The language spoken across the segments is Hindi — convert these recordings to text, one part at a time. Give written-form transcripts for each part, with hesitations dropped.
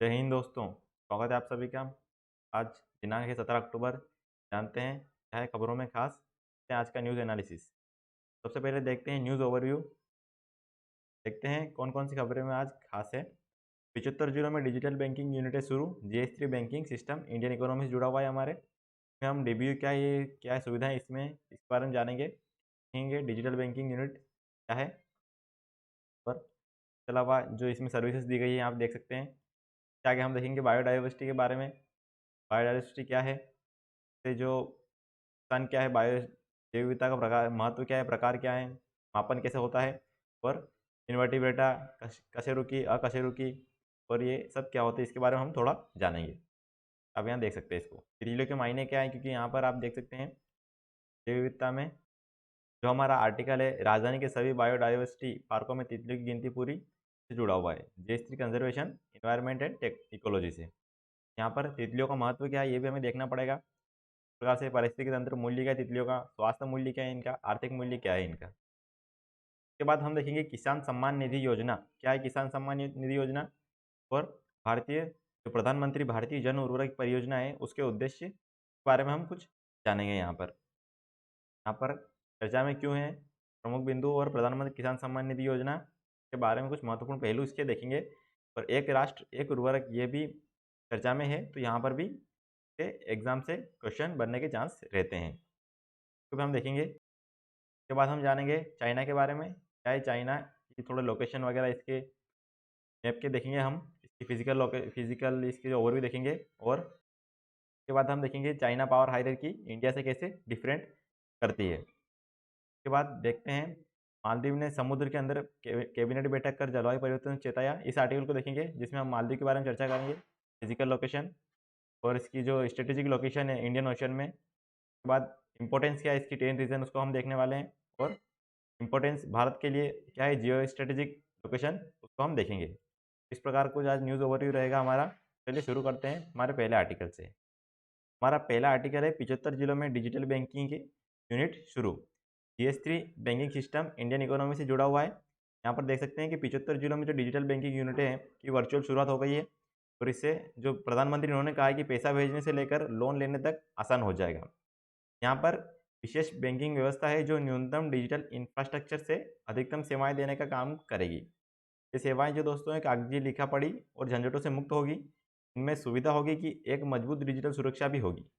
जय हिंद दोस्तों, स्वागत है आप सभी का। आज दिनांक है 17 अक्टूबर। जानते हैं क्या है खबरों में खास। देखते हैं आज का न्यूज़ एनालिसिस। सबसे पहले देखते हैं न्यूज़ ओवरव्यू। देखते हैं कौन कौन सी खबरें में आज खास है। 75 जिलों में डिजिटल बैंकिंग यूनिटें शुरू। जीएस3 बैंकिंग सिस्टम इंडियन इकोनॉमी से जुड़ा हुआ है हमारे। इसमें हम डीबीयू क्या है, ये क्या है सुविधाएं इसमें, इस बारे में जानेंगे। देखेंगे डिजिटल बैंकिंग यूनिट क्या है। पर इसके अलावा जो इसमें सर्विसेज दी गई है आप देख सकते हैं। क्या आगे हम देखेंगे बायोडाइवर्सिटी के बारे में। बायोडाइवर्सिटी क्या है, से जो नुकसान क्या है, बायो जैव विविधता का प्रकार महत्व क्या है, प्रकार क्या है, मापन कैसे होता है, और इन्वर्टिब्रेटा कशेरुकी अकशेरुकी और ये सब क्या होते हैं इसके बारे में हम थोड़ा जानेंगे। आप यहाँ देख सकते हैं इसको। तितलियों के मायने क्या है, क्योंकि यहाँ पर आप देख सकते हैं जैव विविधता में जो हमारा आर्टिकल है, राजधानी के सभी बायोडाइवर्सिटी पार्कों में तितलियों की गिनती पूरी से जुड़ा हुआ है जीएस3 कंजर्वेशन इन्वायरमेंट एंड इकोलॉजी से। यहाँ पर तितलियों का महत्व क्या है ये भी हमें देखना पड़ेगा। प्रकार से पारिस्थितिकी तंत्र मूल्य क्या है तितलियों का, स्वास्थ्य मूल्य क्या है इनका, आर्थिक मूल्य क्या है इनका। उसके बाद हम देखेंगे किसान सम्मान निधि योजना क्या है। किसान सम्मान निधि योजना और भारतीय जो प्रधानमंत्री भारतीय जन उर्वरक परियोजना है उसके उद्देश्य के बारे में हम कुछ जानेंगे। यहाँ पर चर्चा में क्यों है, प्रमुख बिंदु और प्रधानमंत्री किसान सम्मान निधि योजना के बारे में कुछ महत्वपूर्ण पहलू इसके देखेंगे। और एक राष्ट्र एक उर्वरक ये भी चर्चा में है, तो यहाँ पर भी के एग्जाम से क्वेश्चन बनने के चांस रहते हैं, तो भी हम देखेंगे। उसके बाद हम जानेंगे चाइना के बारे में। क्या है चाइना की थोड़े लोकेशन वगैरह इसके मैप के देखेंगे हम। इसकी फिजिकल इसकी जो ओवरव्यू देखेंगे। और उसके बाद हम देखेंगे चाइना पावर हायरार्की इंडिया से कैसे डिफरेंट करती है। उसके बाद देखते हैं मालदीव ने समुद्र के अंदर कैबिनेट बैठक कर जलवायु परिवर्तन से चेताया। इस आर्टिकल को देखेंगे जिसमें हम मालदीव के बारे में चर्चा करेंगे, फिजिकल लोकेशन और इसकी जो स्ट्रेटेजिक लोकेशन है इंडियन ओशन में। उसके बाद इंपॉर्टेंस क्या है इसकी 10 रीजन उसको हम देखने वाले हैं। और इंपॉर्टेंस भारत के लिए क्या है जियो स्ट्रेटेजिक लोकेशन उसको हम देखेंगे। इस प्रकार कुछ आज न्यूज़ ओवरव्यू रहेगा हमारा। चलिए शुरू करते हैं हमारे पहले आर्टिकल से। हमारा पहला आर्टिकल है 75 जिलों में डिजिटल बैंकिंग की यूनिट शुरू। जीएस3 बैंकिंग सिस्टम इंडियन इकोनॉमी से जुड़ा हुआ है। यहाँ पर देख सकते हैं कि 75 जिलों में जो डिजिटल बैंकिंग यूनिटें हैं की वर्चुअल शुरुआत हो गई है। और इससे जो प्रधानमंत्री उन्होंने कहा है कि पैसा भेजने से लेकर लोन लेने तक आसान हो जाएगा। यहाँ पर विशेष बैंकिंग व्यवस्था है जो न्यूनतम डिजिटल इंफ्रास्ट्रक्चर से अधिकतम सेवाएं देने का काम करेगी। ये सेवाएं जो दोस्तों है कागजी लिखा पढ़ी और झंझटों से मुक्त होगी। इनमें सुविधा होगी कि एक मजबूत डिजिटल सुरक्षा भी होगी।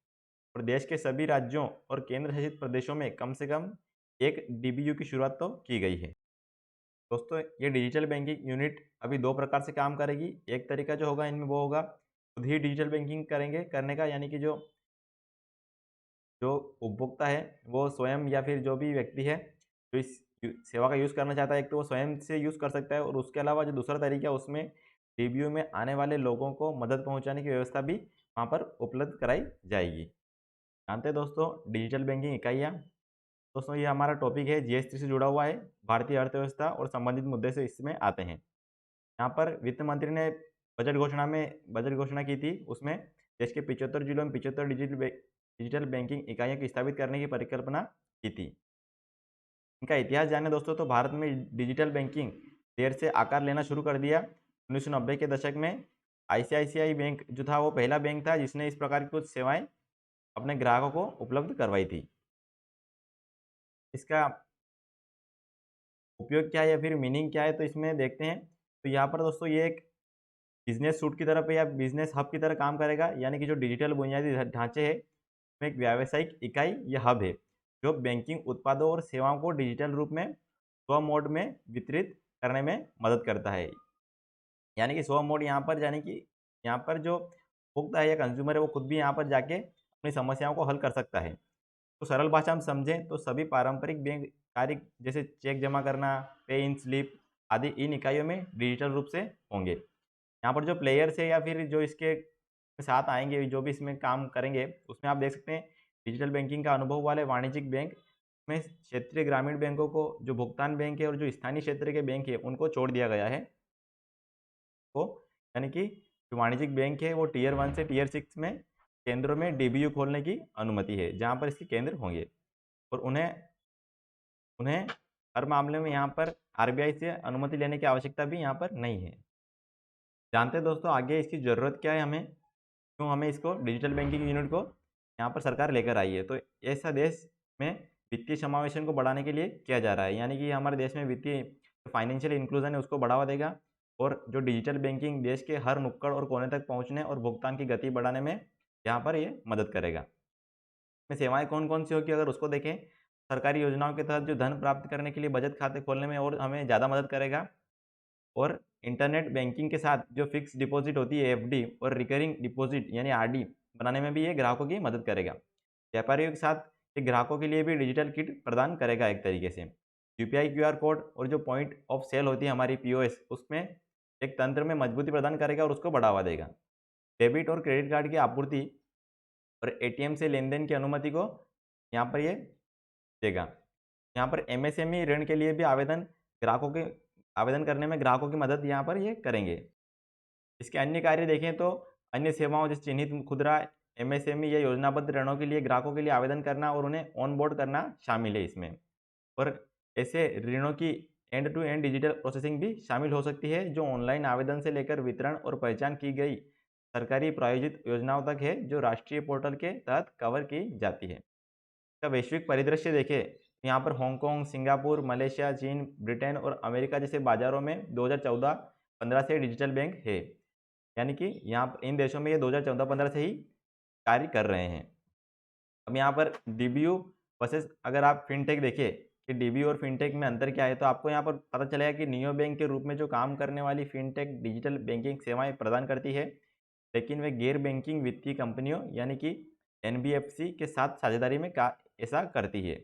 और देश के सभी राज्यों और केंद्र शासित प्रदेशों में कम से कम एक डीबीयू की शुरुआत तो की गई है। दोस्तों ये डिजिटल बैंकिंग यूनिट अभी दो प्रकार से काम करेगी। एक तरीका जो होगा इनमें वो होगा खुद ही डिजिटल बैंकिंग करेंगे करने का, यानी कि जो जो उपभोक्ता है वो स्वयं या फिर जो भी व्यक्ति है जो इस सेवा का यूज़ करना चाहता है, एक तो वो स्वयं से यूज़ कर सकता है। और उसके अलावा जो दूसरा तरीका है उसमें डीबीयू में आने वाले लोगों को मदद पहुंचाने की व्यवस्था भी वहाँ पर उपलब्ध कराई जाएगी। जानते हैं दोस्तों डिजिटल बैंकिंग इकाइयाँ। दोस्तों ये हमारा टॉपिक है जीएसटी से जुड़ा हुआ है। भारतीय अर्थव्यवस्था और संबंधित मुद्दे से इसमें आते हैं। यहाँ पर वित्त मंत्री ने बजट घोषणा की थी। उसमें देश के 75 जिलों में 75 डिजिटल बैंकिंग इकाइयों को स्थापित करने की परिकल्पना की थी। इनका इतिहास जाने दोस्तों तो भारत में डिजिटल बैंकिंग देर से आकार लेना शुरू कर दिया। 1990 के दशक में आईसीआईसीआई बैंक जो था वो पहला बैंक था जिसने इस प्रकार की कुछ सेवाएं अपने ग्राहकों को उपलब्ध करवाई थी। इसका उपयोग क्या है या फिर मीनिंग क्या है तो इसमें देखते हैं। तो यहाँ पर दोस्तों ये एक बिजनेस सूट की तरफ या बिजनेस हब की तरह काम करेगा, यानी कि जो डिजिटल बुनियादी ढांचे है में एक व्यावसायिक इकाई या हब है जो बैंकिंग उत्पादों और सेवाओं को डिजिटल रूप में स्व मोड में वितरित करने में मदद करता है। यानी कि स्व मोड यहाँ पर, यानी कि यहाँ पर जो उपभोक्ता है या कंज्यूमर है वो खुद भी यहाँ पर जाके अपनी समस्याओं को हल कर सकता है। तो सरल भाषा में समझें तो सभी पारंपरिक बैंक कार्य जैसे चेक जमा करना, पे इन स्लिप आदि इन इकाइयों में डिजिटल रूप से होंगे। यहाँ पर जो प्लेयर्स है या फिर जो इसके साथ आएंगे जो भी इसमें काम करेंगे उसमें आप देख सकते हैं डिजिटल बैंकिंग का अनुभव वाले वाणिज्यिक बैंक में क्षेत्रीय ग्रामीण बैंकों को, जो भुगतान बैंक है और जो स्थानीय क्षेत्र के बैंक है उनको छोड़ दिया गया है। तो यानी कि जो वाणिज्यिक बैंक है वो टीयर 1 से टीयर 6 में केंद्रों में डीबीयू खोलने की अनुमति है जहाँ पर इसके केंद्र होंगे। और उन्हें उन्हें हर मामले में यहाँ पर आरबीआई से अनुमति लेने की आवश्यकता भी यहाँ पर नहीं है। जानते हैं दोस्तों आगे इसकी ज़रूरत क्या है हमें, क्यों हमें इसको डिजिटल बैंकिंग यूनिट को यहाँ पर सरकार लेकर आई है। तो ऐसा देश में वित्तीय समावेशन को बढ़ाने के लिए किया जा रहा है, यानी कि हमारे देश में वित्तीय फाइनेंशियल इंक्लूजन है उसको बढ़ावा देगा और जो डिजिटल बैंकिंग देश के हर नुक्कड़ और कोने तक पहुँचने और भुगतान की गति बढ़ाने में यहाँ पर ये मदद करेगा। में सेवाएँ कौन-कौन सी होगी अगर उसको देखें, सरकारी योजनाओं के तहत जो धन प्राप्त करने के लिए बचत खाते खोलने में और हमें ज़्यादा मदद करेगा और इंटरनेट बैंकिंग के साथ जो फिक्स्ड डिपॉज़िट होती है एफडी और रिकरिंग डिपॉज़िट यानी आरडी बनाने में भी ये ग्राहकों की मदद करेगा। व्यापारियों के साथ ये ग्राहकों के लिए भी डिजिटल किट प्रदान करेगा एक तरीके से। यूपीआई क्यूआर कोड और जो पॉइंट ऑफ सेल होती है हमारी पीओएस उसमें एक तंत्र में मजबूती प्रदान करेगा और उसको बढ़ावा देगा। डेबिट और क्रेडिट कार्ड की आपूर्ति और एटीएम से लेन-देन की अनुमति को यहाँ पर ये देगा। यहाँ पर एमएसएमई ऋण के लिए भी आवेदन करने में ग्राहकों की मदद यहाँ पर ये करेंगे। इसके अन्य कार्य देखें तो अन्य सेवाओं जैसे चिन्हित खुदरा, एमएसएमई या योजनाबद्ध ऋणों के लिए ग्राहकों के लिए आवेदन करना और उन्हें ऑन बोर्ड करना शामिल है इसमें। और ऐसे ऋणों की end to end digital processing भी शामिल हो सकती है, जो ऑनलाइन आवेदन से लेकर वितरण और पहचान की गई सरकारी प्रायोजित योजनाओं तक है, जो राष्ट्रीय पोर्टल के तहत कवर की जाती है। का वैश्विक परिदृश्य देखें, यहाँ पर हांगकांग, सिंगापुर, मलेशिया, चीन, ब्रिटेन और अमेरिका जैसे बाज़ारों में 2014-15 से डिजिटल बैंक है। यानी कि यहाँ पर इन देशों में ये 2014-15 से ही कार्य कर रहे हैं। अब यहाँ पर डीबीयू वर्सेस अगर आप फिनटेक देखें कि डीबीयू और फिनटेक में अंतर क्या है, तो आपको यहाँ पर पता चलेगा कि नियो बैंक के रूप में जो काम करने वाली फिनटेक डिजिटल बैंकिंग सेवाएँ प्रदान करती है, लेकिन वे गैर बैंकिंग वित्तीय कंपनियों यानी कि एनबीएफसी के साथ साझेदारी में का ऐसा करती है।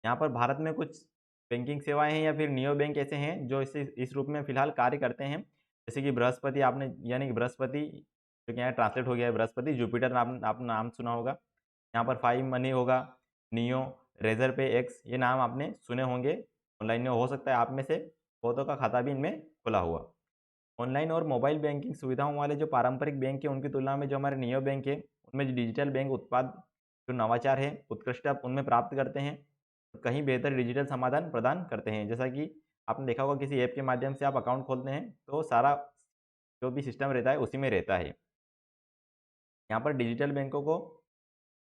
यहाँ पर भारत में कुछ बैंकिंग सेवाएँ हैं या फिर नियो बैंक ऐसे हैं जो इस रूप में फ़िलहाल कार्य करते हैं। जैसे कि बृहस्पति आपने यानी कि बृहस्पति जो कि यहाँ ट्रांसलेट हो गया है बृहस्पति, जुपिटर आप नाम सुना होगा। यहाँ पर फाइव मनी होगा, नियो, रेज़र पे एक्स ये नाम आपने सुने होंगे। ऑनलाइन में हो सकता है आप में से बहुतों का खाता भी इनमें खुला हुआ। ऑनलाइन और मोबाइल बैंकिंग सुविधाओं वाले जो पारंपरिक बैंक हैं उनकी तुलना में जो हमारे नियो बैंक है, उनमें जो डिजिटल बैंक उत्पाद जो नवाचार है, उत्कृष्टता उनमें प्राप्त करते हैं। कहीं बेहतर डिजिटल समाधान प्रदान करते हैं। जैसा कि आपने देखा होगा किसी ऐप के माध्यम से आप अकाउंट खोलते हैं, तो सारा जो भी सिस्टम रहता है उसी में रहता है। यहाँ पर डिजिटल बैंकों को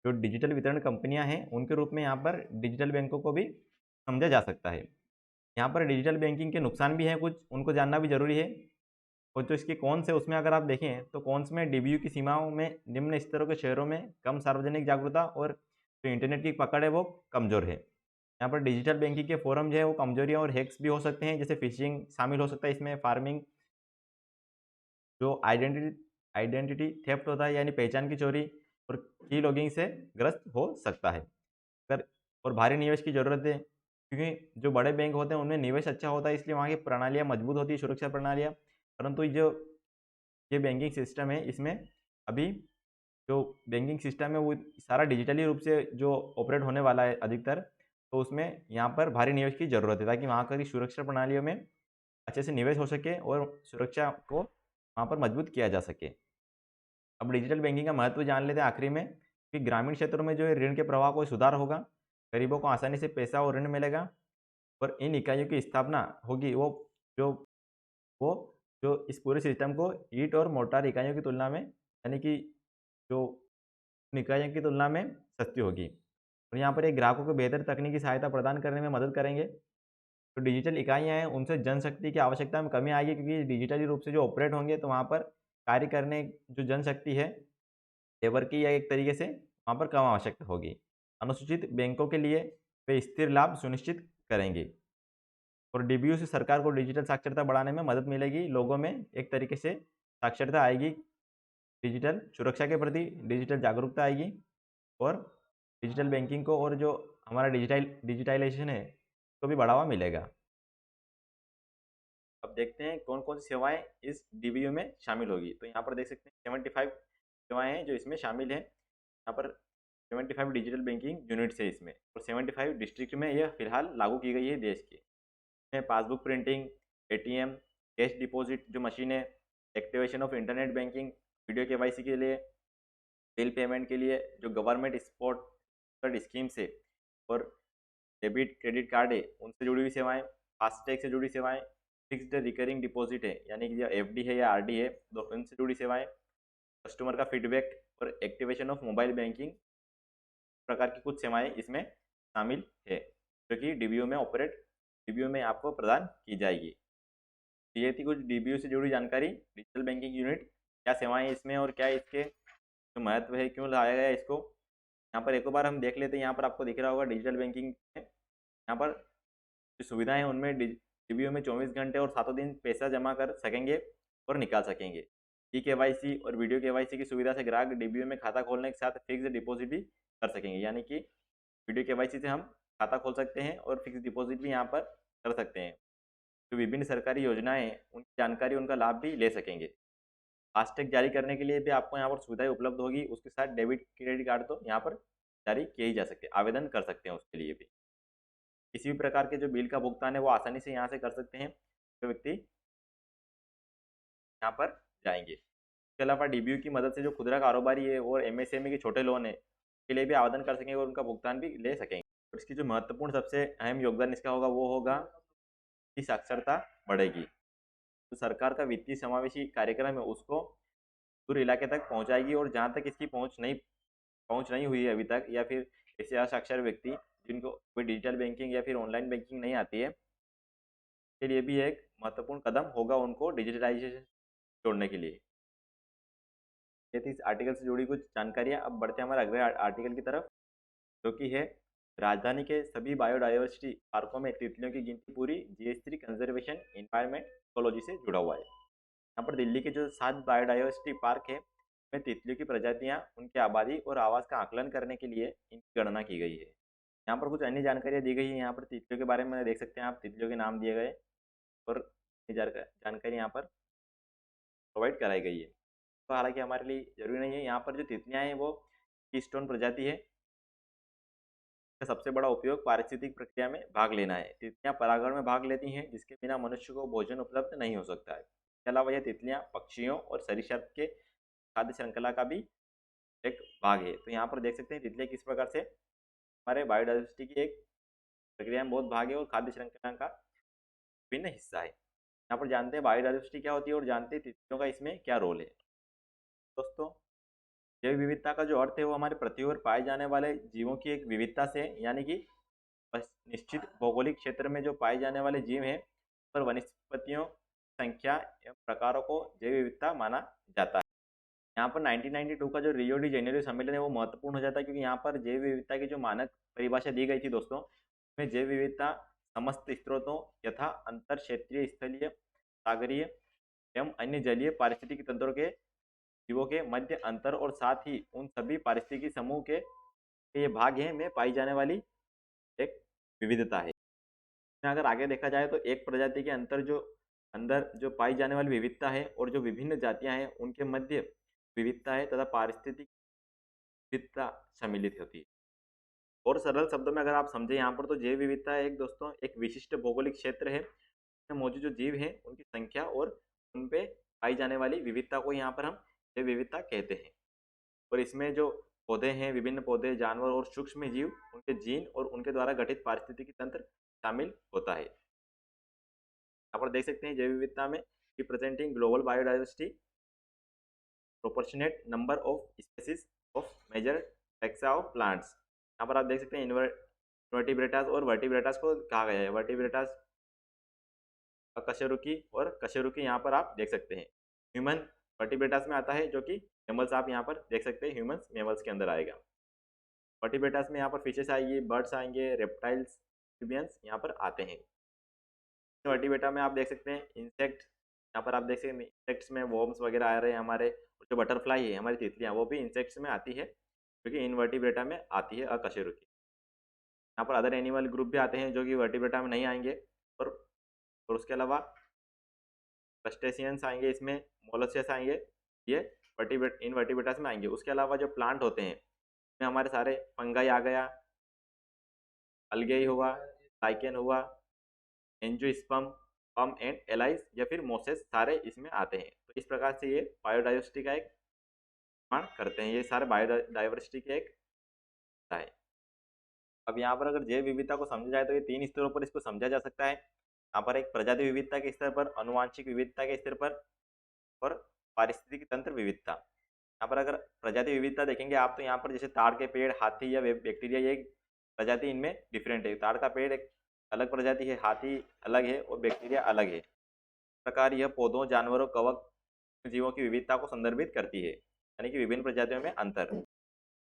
जो डिजिटल वितरण कंपनियाँ हैं, उनके रूप में यहाँ पर डिजिटल बैंकों को भी समझा जा सकता है। यहाँ पर डिजिटल बैंकिंग के नुकसान भी हैं कुछ, उनको जानना भी ज़रूरी है। और जो इसके कॉन्स है उसमें अगर आप देखें तो कॉन्स में डीबीयू की सीमाओं में निम्न स्तरों के शहरों में कम सार्वजनिक जागरूकता और जो इंटरनेट की पकड़ है वो कमज़ोर है। यहाँ पर डिजिटल बैंकिंग के फोरम जो है वो कमजोरियाँ और हैक्स भी हो सकते हैं, जैसे फिशिंग शामिल हो सकता है इसमें, फार्मिंग जो आइडेंटिटी थेफ्ट होता है यानी पहचान की चोरी और की लॉगिंग से ग्रस्त हो सकता है। अगर और भारी निवेश की ज़रूरत है क्योंकि जो बड़े बैंक होते हैं उनमें निवेश अच्छा होता है, इसलिए वहाँ की प्रणालियाँ मजबूत होती है, सुरक्षा प्रणालियाँ। परंतु जो ये बैंकिंग सिस्टम है इसमें अभी जो बैंकिंग सिस्टम है वो सारा डिजिटली रूप से जो ऑपरेट होने वाला है अधिकतर, तो उसमें यहाँ पर भारी निवेश की ज़रूरत है ताकि वहाँ की सुरक्षा प्रणालियों में अच्छे से निवेश हो सके और सुरक्षा को वहाँ पर मजबूत किया जा सके। अब डिजिटल बैंकिंग का महत्व जान लेते हैं आखिरी में कि ग्रामीण क्षेत्रों में जो है ऋण के प्रवाह को सुधार होगा, गरीबों को आसानी से पैसा और ऋण मिलेगा और इन इकाइयों की स्थापना होगी जो वो जो इस पूरे सिस्टम को ईंट और मोर्टार इकाइयों की तुलना में यानी कि जो इकाइयों की तुलना में सस्ती होगी और यहाँ पर ये ग्राहकों को बेहतर तकनीकी सहायता प्रदान करने में मदद करेंगे। जो डिजिटल इकाइयाँ हैं उनसे जनशक्ति की आवश्यकता में कमी आएगी क्योंकि डिजिटली रूप से जो ऑपरेट होंगे तो वहाँ पर कार्य करने जो जनशक्ति है लेबर की या एक तरीके से वहाँ पर कम आवश्यकता होगी। अनुसूचित बैंकों के लिए वे स्थिर लाभ सुनिश्चित करेंगे और डीबीयू से सरकार को डिजिटल साक्षरता बढ़ाने में मदद मिलेगी। लोगों में एक तरीके से साक्षरता आएगी, डिजिटल सुरक्षा के प्रति डिजिटल जागरूकता आएगी और डिजिटल बैंकिंग को और जो हमारा डिजिटाइजेशन है उसको भी बढ़ावा मिलेगा। अब देखते हैं कौन-कौन सी सेवाएँ इस डीबीयू में शामिल होगी। तो यहाँ पर देख सकते हैं 75 सेवाएँ हैं जो इसमें शामिल हैं। यहाँ पर 75 डिजिटल बैंकिंग यूनिट्स है इसमें और 75 डिस्ट्रिक्ट में यह फिलहाल लागू की गई है देश के। इसमें passbook printing, ATM, cash deposit जो मशीन है, activation of internet banking, video KYC के लिए, बिल पेमेंट के लिए जो गवर्नमेंट स्पॉन्सर्ड स्कीम्स है और डेबिट क्रेडिट कार्ड है उनसे जुड़ी हुई सेवाएँ, फास्टैग से जुड़ी सेवाएँ, फिक्स्ड रिकरिंग डिपॉजिट है यानी कि जो एफडी है या आरडी है, उनसे जुड़ी सेवाएं, कस्टमर का फीडबैक और एक्टिवेशन ऑफ मोबाइल बैंकिंग प्रकार की कुछ सेवाएं इसमें शामिल है, जो कि डीबीओ में डीबीओ में आपको प्रदान की जाएगी। ये थी कुछ डीबीओ से जुड़ी जानकारी। डिजिटल बैंकिंग यूनिट क्या सेवाएं हैं इसमें और क्या इसके जो महत्व है, क्यों लाया गया है इसको, यहाँ पर एक बार हम देख लेते हैं। यहाँ पर आपको दिख रहा होगा डिजिटल बैंकिंग में यहाँ पर जो सुविधाएं हैं उनमें डीबीओ में 24 घंटे और 7 दिन पैसा जमा कर सकेंगे और निकाल सकेंगे। ई केवाईसी और वीडियो केवाईसी की सुविधा से ग्राहक डीबीओ में खाता खोलने के साथ फिक्स डिपॉजिट भी कर सकेंगे, यानी कि वीडियो केवाईसी से हम खाता खोल सकते हैं और फिक्स डिपॉजिट भी यहाँ पर कर सकते हैं। जो विभिन्न सरकारी योजनाएं हैं उनकी जानकारी, उनका लाभ भी ले सकेंगे। फास्टैग जारी करने के लिए भी आपको यहाँ पर सुविधाएं उपलब्ध होगी। उसके साथ डेबिट क्रेडिट कार्ड तो यहाँ पर जारी किए ही जा सकते हैं, आवेदन कर सकते हैं उसके लिए भी। किसी भी प्रकार के जो बिल का भुगतान है वो आसानी से यहाँ से कर सकते हैं जो व्यक्ति यहाँ पर जाएंगे। इसके अलावा डीबीयू की मदद से जो खुदरा कारोबारी है और एमएसएमई के छोटे लोन है के लिए भी आवेदन कर सकेंगे और उनका भुगतान भी ले सकेंगे। और इसकी जो महत्वपूर्ण सबसे अहम योगदान इसका होगा वो होगा कि साक्षरता बढ़ेगी। तो सरकार का वित्तीय समावेशी कार्यक्रम है उसको दूर इलाके तक पहुंचाएगी, और जहां तक इसकी पहुंच नहीं हुई है अभी तक, या फिर ऐसे असाक्षर व्यक्ति जिनको कोई डिजिटल बैंकिंग या फिर ऑनलाइन बैंकिंग नहीं आती है, के लिए भी एक महत्वपूर्ण कदम होगा उनको डिजिटलाइजेशन जोड़ने के लिए। ये थी इस आर्टिकल से जुड़ी कुछ जानकारियाँ। अब बढ़ते हैं हमारे अगले आर्टिकल की तरफ, जो कि है राजधानी के सभी बायोडाइवर्सिटी पार्कों में तितलियों की गिनती पूरी जीएस3 कंजर्वेशन एनवायरमेंट इकोलॉजी से जुड़ा हुआ है। यहाँ पर दिल्ली के जो 7 बायोडाइवर्सिटी पार्क है में तितलियों की प्रजातियाँ, उनकी आबादी और आवास का आकलन करने के लिए इनकी गणना की गई है। यहाँ पर कुछ अन्य जानकारियाँ दी गई है। यहाँ पर तितलियों के बारे में देख सकते हैं आप, तितलियों के नाम दिए गए और जानकारी यहाँ पर प्रोवाइड कराई गई है। तो हालांकि हमारे लिए जरूरी नहीं है। यहाँ पर जो तितलियाँ हैं वो कीस्टोन प्रजाति है। इसका सबसे बड़ा उपयोग पारिस्थितिक प्रक्रिया में भाग लेना है। तितलियाँ परागण में भाग लेती हैं जिसके बिना मनुष्य को भोजन उपलब्ध नहीं हो सकता है। इसके अलावा यह तितलियाँ पक्षियों और सरीसृप के खाद्य श्रृंखला का भी एक भाग है। तो यहाँ पर देख सकते हैं तितलियाँ किस प्रकार से हमारे बायोडाइवर्सिटी की एक प्रक्रिया में बहुत भाग है और खाद्य श्रृंखला का भिन्न हिस्सा है। यहाँ पर जानते हैं बायोडाइवर्सिटी क्या होती है और जानते हैं तितलियों का इसमें क्या रोल है। दोस्तों, जैव विविधता का जो अर्थ है वो हमारे पृथ्वी पर पाए जाने वाले जीवों की एक विविधता से, यानी कि निश्चित भौगोलिक क्षेत्र में जो पाए जाने वाले जीव हैं पर वनस्पतियों संख्या एवं प्रकारों को जैव विविधता माना जाता है। यहाँ पर 1992 का जो रियो डी जेनेरियो सम्मेलन है वो महत्वपूर्ण हो जाता है, क्योंकि यहाँ पर जैव विविधता की जो मानक परिभाषा दी गई थी दोस्तों, उसमें जैव विविधता समस्त स्रोतों यथा अंतर क्षेत्रीय, स्थलीय, सागरीय एवं अन्य जलीय पारिस्थितिक तंत्रों के जीवों के मध्य अंतर और साथ ही उन सभी पारिस्थितिकी समूह के ये भाग हैं में पाई जाने वाली एक विविधता है। अगर आगे देखा जाए तो एक प्रजाति के अंदर जो पाई जाने वाली विविधता है और जो विभिन्न जातियां हैं उनके मध्य विविधता है तथा पारिस्थितिक विविधता सम्मिलित होती है। और सरल शब्दों में अगर आप समझे यहाँ पर, तो जैव विविधता एक दोस्तों एक विशिष्ट भौगोलिक क्षेत्र है जिसमें मौजूद जो जीव हैं उनकी संख्या और उन पे पाई जाने वाली विविधता को यहाँ पर हम जैव विविधता कहते हैं। और इसमें जो पौधे हैं, विभिन्न पौधे, जानवर और सूक्ष्म जीव, उनके जीन और उनके द्वारा गठित पारिस्थितिकी तंत्र शामिल होता है। यहाँ पर देख सकते हैं जैव विविधता में representing global biodiversity, proportionate number of species of major taxa of plants. यहाँ पर आप देख सकते हैं इनवर्टिब्रेटास और वर्टिब्रेटास को कहा गया है। वर्टिब्रेटास कशेरुकी और कशेरुकी यहाँ पर आप देख सकते हैं। ह्यूमन वर्टिब्रेटास में आता है, जो कि मैमल्स आप यहाँ पर देख सकते हैं ह्यूमंस मैमल्स के अंदर आएगा। वर्टिब्रेटास में यहाँ पर फिशेस आएगी, बर्ड्स आएंगे, रेप्टाइल्स, एम्फिबियंस यहाँ पर आते हैं। वर्टिब्रेटा में आप देख सकते हैं इंसेक्ट, यहाँ पर आप देख सकते हैं इंसेक्ट्स में वॉर्म्स वगैरह आ रहे हैं हमारे। जो बटरफ्लाई है हमारी तितलियाँ, वो भी इंसेक्ट्स में आती है, जो कि इनवर्टिब्रेटा में आती है अकशेरुकी। यहाँ पर अदर एनिमल ग्रुप भी आते हैं जो कि वर्टिब्रेटा में नहीं आएंगे। और उसके अलावा क्रस्टेशियंस आएंगे, इसमें मोलस्कस आएंगे, ये इनवर्टिब्रेटास में आएंगे। उसके अलावा जो प्लांट होते हैं इसमें हमारे सारे फंगाई आ गया, अलगे हुआ, लाइकेन हुआ, एंजियोस्पर्म, पम एंड एलाइस या फिर मोसेस, सारे इसमें आते हैं। तो इस प्रकार से ये बायोडाइवर्सिटी का एक निर्माण करते हैं। ये सारे बायोडाइवर्सिटी के एक हिस्सा है। अब यहाँ पर अगर जैव विविधता को समझा जाए तो ये 3 स्तरों पर इसको समझा जा सकता है। यहाँ पर एक प्रजाति विविधता के स्तर पर, आनुवांशिक विविधता के स्तर पर और पारिस्थितिक तंत्र विविधता। यहाँ पर अगर प्रजाति विविधता देखेंगे आप तो यहाँ पर जैसे ताड़ के पेड़, हाथी या बैक्टीरिया, ये प्रजाति इनमें डिफरेंट है। ताड़ का पेड़ एक अलग प्रजाति है, हाथी अलग है और बैक्टीरिया अलग है। इस प्रकार यह पौधों, जानवरों, कवक जीवों की विविधता को संदर्भित करती है, यानी कि विभिन्न प्रजातियों में अंतर।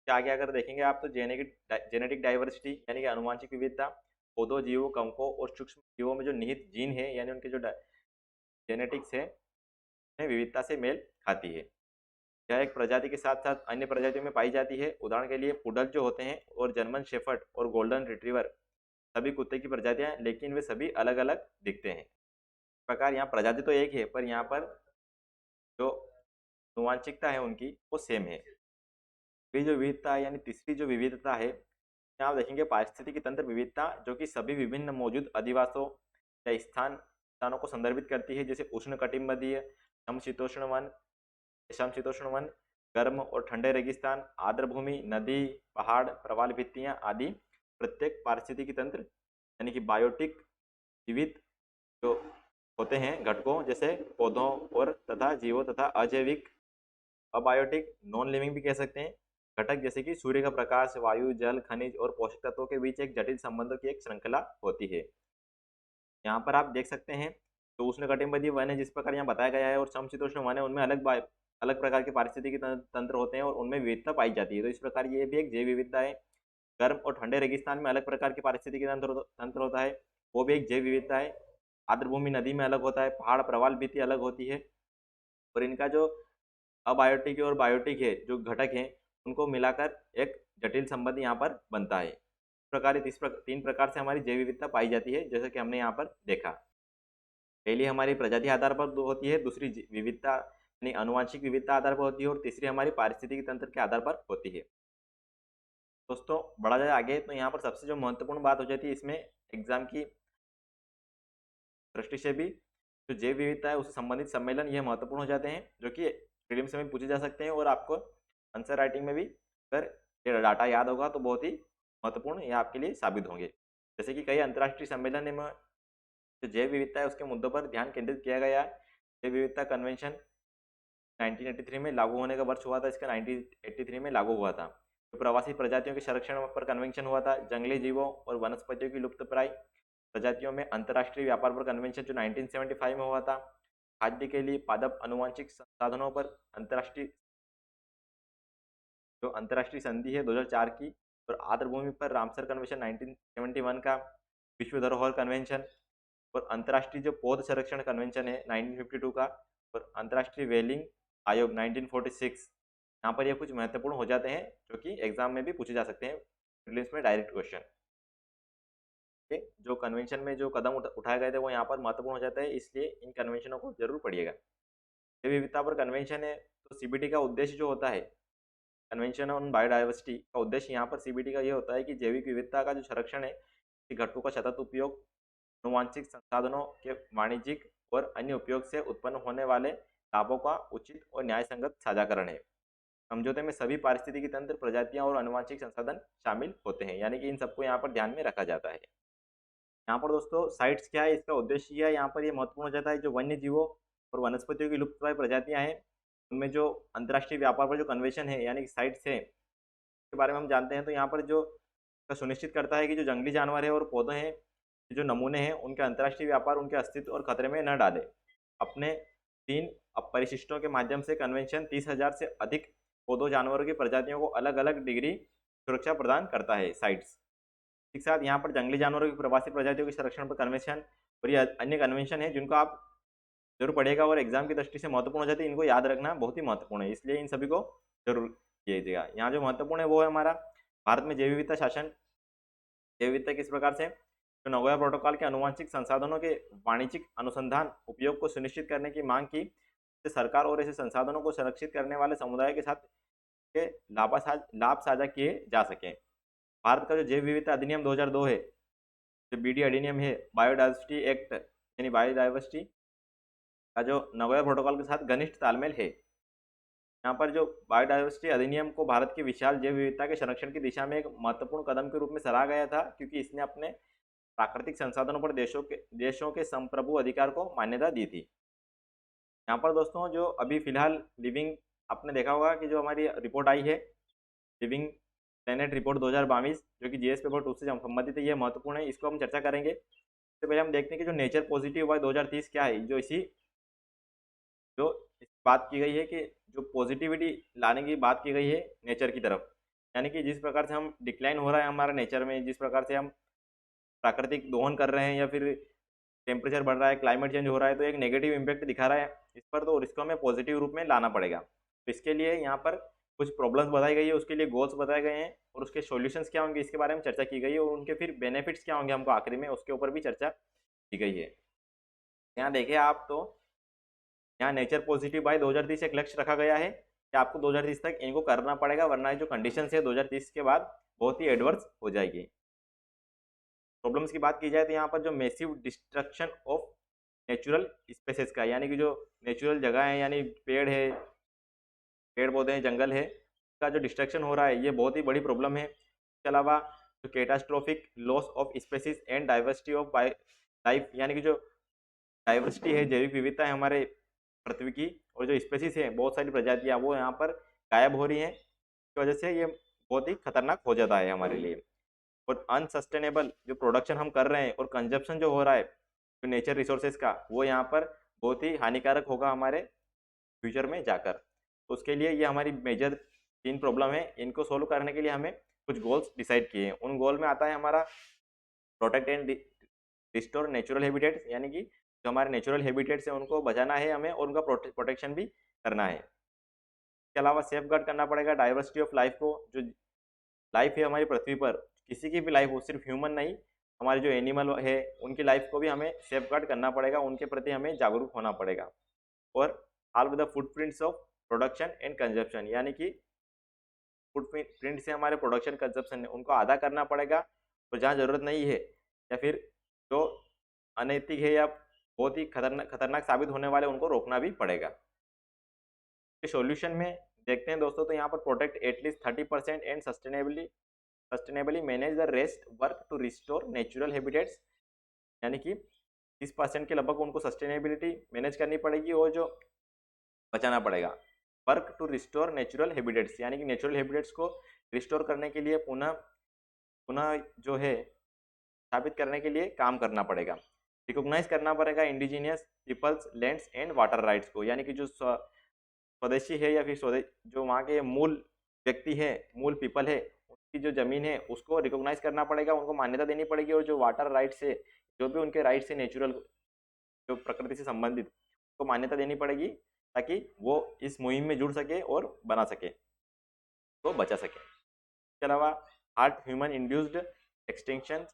क्या आगे अगर देखेंगे आप तो जेनेटिक डाइवर्सिटी यानी कि आनुवांशिक विविधता, पौधों, जीवों, कवकों और सूक्ष्म जीवों में जो निहित जीन है यानी उनके जो जेनेटिक्स है विविधता से मेल खाती है। यह एक प्रजाति के साथ साथ अन्य प्रजातियों में पाई जाती है। उदाहरण के लिए पुडल जो होते हैं और जर्मन शेफर्ड और गोल्डन रिट्रीवर सभी कुत्ते की प्रजातियां हैं, लेकिन वे सभी अलग अलग दिखते हैं। इस प्रकार यहाँ प्रजाति तो एक है पर यहाँ पर जो आनुवांशिकता है उनकी वो सेम है। फिर जो विविधता है यानी तीसरी जो विविधता है, यहाँ आप देखेंगे पारिस्थितिकी तंत्र विविधता, जो कि सभी विभिन्न मौजूद अधिवासों या स्थानों को संदर्भित करती है, जैसे उष्णकटिबंधीय, समशीतोष्ण वन, समशीतोष्ण वन, गर्म और ठंडे रेगिस्तान, आर्द्र भूमि, नदी, पहाड़, प्रवाल भित्तियां आदि। प्रत्येक पारिस्थितिकी तंत्र यानी कि बायोटिक जीवित जो होते हैं घटकों जैसे पौधों और तथा जीवों तथा अजैविक अबायोटिक नॉन लिविंग भी कह सकते हैं घटक जैसे कि सूर्य का प्रकाश, वायु, जल, खनिज और पोषक तत्वों के बीच एक जटिल संबंधों की एक श्रृंखला होती है। यहाँ पर आप देख सकते हैं तो उष्णकटिबंधीय वन है जिस प्रकार यहाँ बताया गया है, और समशीतोष्ण वन है, उनमें अलग प्रकार के पारिस्थितिकी तंत्र होते हैं और उनमें विविधता पाई जाती है। तो इस प्रकार ये भी एक जैव विविधता है। गर्म और ठंडे रेगिस्तान में अलग प्रकार के पारिस्थितिकी तंत्र होता है, वो भी एक जैव विविधता है। आर्द्र भूमि नदी में अलग होता है, पहाड़ प्रवाल भित्ति अलग होती है, और इनका जो अबायोटिक और बायोटिक है जो घटक हैं उनको मिलाकर एक जटिल संबंध यहाँ पर बनता है। इस प्रकार तीन प्रकार से हमारी जैव विविधता पाई जाती है, जैसे कि हमने यहाँ पर देखा। पहली हमारी प्रजाति आधार पर होती है, दूसरी विविधता यानी आनुवांशिक विविधता आधार पर होती है, और तीसरी हमारी पारिस्थितिकी तंत्र के आधार पर होती है। दोस्तों बढ़ा जाए आगे तो यहाँ पर सबसे जो महत्वपूर्ण बात हो जाती है इसमें एग्जाम की दृष्टि से भी जो जैव विविधता है उससे संबंधित सम्मेलन ये महत्वपूर्ण हो जाते हैं, जो कि प्रीलिम्स में पूछे जा सकते हैं, और आपको आंसर राइटिंग में भी अगर ये डाटा याद होगा तो बहुत ही महत्वपूर्ण ये आपके लिए साबित होंगे। जैसे कि कई अंतर्राष्ट्रीय सम्मेलन में जो जैव विविधता है उसके मुद्दों पर ध्यान केंद्रित किया गया है। जैव विविधता कन्वेंशन 1983 में लागू होने का वर्ष हुआ था, इसका 1983 में लागू हुआ था। तो प्रवासी प्रजातियों के संरक्षण पर कन्वेंशन हुआ था। जंगली जीवों और वनस्पतियों की लुप्तप्राय प्रजातियों में अंतर्राष्ट्रीय व्यापार पर कन्वेंशन जो 1975 में हुआ था। खाद्य के लिए पादप अनुवांशिक संसाधनों पर अंतर्राष्ट्रीय संधि है 2004 की, और आर्द्र भूमि पर रामसर कन्वेंशन 1971 का, विश्व धरोहर कन्वेंशन, और अंतर्राष्ट्रीय जो पौध संरक्षण कन्वेंशन है 1952 का, और अंतर्राष्ट्रीय वेलिंग आयोग 1946। यहाँ पर ये कुछ महत्वपूर्ण हो जाते हैं जो कि एग्जाम में भी पूछे जा सकते हैं, प्रीलिम्स में डायरेक्ट क्वेश्चन। जो कन्वेंशन में जो कदम उठाए गए थे वो यहाँ पर महत्वपूर्ण हो जाता है, इसलिए इन कन्वेंशनों को जरूर पढ़िएगा। जैव विविधता पर कन्वेंशन है तो सीबीटी का उद्देश्य जो होता है, कन्वेंशन ऑन बायोडाइवर्सिटी का उद्देश्य यहाँ पर सीबीटी का ये होता है कि जैविक विविधता का जो संरक्षण है, घटकों का सतत उपयोग, आनुवांशिक संसाधनों के वाणिज्यिक और अन्य उपयोग से उत्पन्न होने वाले लाभों का उचित और न्यायसंगत साझाकरण है। समझौते में सभी पारिस्थितिकी तंत्र, प्रजातियां और आनुवांशिक संसाधन शामिल होते हैं, यानी कि इन सबको यहाँ पर ध्यान में रखा जाता है। यहाँ पर दोस्तों साइट्स क्या है, इसका उद्देश्य क्या है, यहाँ पर ये महत्वपूर्ण हो जाता है। जो वन्य जीवों और वनस्पतियों की लुप्तप्राय प्रजातियां हैं उनमें जो अंतर्राष्ट्रीय व्यापार पर जो कन्वेंशन है यानी कि साइट्स है के बारे में हम जानते हैं, तो यहाँ पर जो सुनिश्चित करता है कि जो जंगली जानवर है और पौधे हैं, जो नमूने हैं, उनके अंतर्राष्ट्रीय व्यापार उनके अस्तित्व और खतरे में न डाले। अपने 3 परिशिष्टों के माध्यम से कन्वेंशन 30,000 से अधिक पौधों जानवरों की प्रजातियों को अलग अलग डिग्री सुरक्षा प्रदान करता है साइट्स। एक साथ यहाँ पर जंगली जानवरों की प्रवासी प्रजातियों के संरक्षण पर कन्वेंशन और ये अन्य कन्वेंशन है जिनको आप जरूर पढ़ेगा और एग्जाम की दृष्टि से महत्वपूर्ण हो जाती है। इनको याद रखना बहुत ही महत्वपूर्ण है, इसलिए इन सभी को जरूर कीजिएगा। यहाँ जो महत्वपूर्ण है वो है हमारा भारत में जैव विविधता शासन। जैव विविधता किस प्रकार से, तो नगोया प्रोटोकॉल के आनुवांशिक संसाधनों के वाणिज्यिक अनुसंधान उपयोग को सुनिश्चित करने की मांग की, सरकार और ऐसे संसाधनों को संरक्षित करने वाले समुदाय के साथ के लाभ साझा किए जा सकें। भारत का जो जैव विविधता अधिनियम 2002 है, जो बीडी अधिनियम है, बायोडाइवर्सिटी एक्ट यानी बायोडाइवर्सिटी का जो नगोया प्रोटोकॉल के साथ घनिष्ठ तालमेल है। यहाँ पर जो बायोडाइवर्सिटी अधिनियम को भारत की विशाल जैव विविधता के संरक्षण की दिशा में एक महत्वपूर्ण कदम के रूप में सराहा गया था, क्योंकि इसने अपने प्राकृतिक संसाधनों पर देशों के संप्रभु अधिकार को मान्यता दी थी। यहाँ पर दोस्तों जो अभी फिलहाल लिविंग, आपने देखा होगा कि जो हमारी रिपोर्ट आई है लिविंग प्लेनेट रिपोर्ट 2022 जो कि जीएस पेपर 2 से संबंधित है, ये महत्वपूर्ण है, इसको हम चर्चा करेंगे। इससे पहले हम देखते हैं कि जो नेचर पॉजिटिव हुआ 2030 क्या है, जो इस बात की गई है कि जो पॉजिटिविटी लाने की बात की गई है नेचर की तरफ, यानी कि जिस प्रकार से हम डिक्लाइन हो रहा है हमारा नेचर में, जिस प्रकार से हम प्राकृतिक दोहन कर रहे हैं या फिर टेम्परेचर बढ़ रहा है, क्लाइमेट चेंज हो रहा है, तो एक नेगेटिव इम्पैक्ट दिखा रहा है इस पर, तो इसको हमें पॉजिटिव रूप में लाना पड़ेगा। तो इसके लिए यहाँ पर कुछ प्रॉब्लम्स बताई गई है, उसके लिए गोल्स बताए गए हैं और उसके सॉल्यूशंस क्या होंगे इसके बारे में चर्चा की गई है, और उनके फिर बेनिफिट्स क्या होंगे हमको आखिरी में, उसके ऊपर भी चर्चा की गई है। यहाँ देखिए आप, तो यहाँ नेचर पॉजिटिव बाय 2030 एक लक्ष्य रखा गया है कि आपको 2030 तक इनको करना पड़ेगा, वरना जो कंडीशन है 2030 के बाद बहुत ही एडवर्स हो जाएगी। प्रॉब्लम्स की बात की जाए तो यहाँ पर जो massive destruction of natural spaces का, यानी कि जो नेचुरल जगह है, यानी पेड़ पौधे हैं, जंगल है, का जो डिस्ट्रक्शन हो रहा है ये बहुत ही बड़ी प्रॉब्लम है। इसके अलावा जो catastrophic loss of species and diversity of life, यानी कि जो डाइवर्सिटी है, जैविक विविधता है हमारे पृथ्वी की, और जो स्पेसीज है बहुत सारी प्रजातियां वो यहाँ पर गायब हो रही हैं, इसकी वजह से ये बहुत ही खतरनाक हो जाता है हमारे लिए। और अनसस्टेनेबल जो प्रोडक्शन हम कर रहे हैं और कंजप्शन जो हो रहा है जो नेचर रिसोर्सेज का, वो यहाँ पर बहुत ही हानिकारक होगा हमारे फ्यूचर में जाकर। तो उसके लिए ये हमारी मेजर 3 प्रॉब्लम है, इनको सोल्व करने के लिए हमें कुछ गोल्स डिसाइड किए हैं। उन गोल में आता है हमारा protect and restore natural habitats, यानी कि जो हमारे नेचुरल हैबिटेट्स हैं उनको बचाना है हमें और उनका प्रोटेक्शन भी करना है। इसके अलावा सेफ गार्ड करना पड़ेगा डाइवर्सिटी ऑफ लाइफ को, जो लाइफ है हमारी पृथ्वी पर, किसी की भी लाइफ हो, सिर्फ ह्यूमन नहीं, हमारे जो एनिमल है उनकी लाइफ को भी हमें सेफ गार्ड करना पड़ेगा, उनके प्रति हमें जागरूक होना पड़ेगा। और हाल with the footprints of production and consumption, यानी कि फुटप्रिंट से हमारे प्रोडक्शन कंजप्शन है उनको आधा करना पड़ेगा, और जहाँ ज़रूरत नहीं है या फिर जो अनैतिक है या बहुत ही खतरनाक साबित होने वाले उनको रोकना भी पड़ेगा। सॉल्यूशन में देखते हैं दोस्तों, तो यहाँ पर protect at least 30% and sustainably manage the rest, work to restore natural habitats, यानी कि 30% के लगभग उनको सस्टेनेबिलिटी मैनेज करनी पड़ेगी और जो बचाना पड़ेगा। Work to restore natural habitats, यानी कि नेचुरल हैबिटेट्स को रिस्टोर करने के लिए पुनः जो है स्थापित करने के लिए काम करना पड़ेगा। रिकॉग्नाइज करना पड़ेगा indigenous peoples lands and water rights को, यानी कि जो स्वदेशी है या फिर जो वहाँ के मूल व्यक्ति है, मूल पीपल है, उनकी जो ज़मीन है उसको रिकॉग्नाइज करना पड़ेगा, उनको मान्यता देनी पड़ेगी, और जो वाटर राइट्स है, जो भी उनके राइट्स है नेचुरल जो प्रकृति से संबंधित, उनको मान्यता देनी पड़ेगी ताकि वो इस मुहिम में जुड़ सके और बना सके, तो बचा सके। इसके अलावा हार्ट ह्यूमन इंड्यूस्ड एक्सटिंक्शन,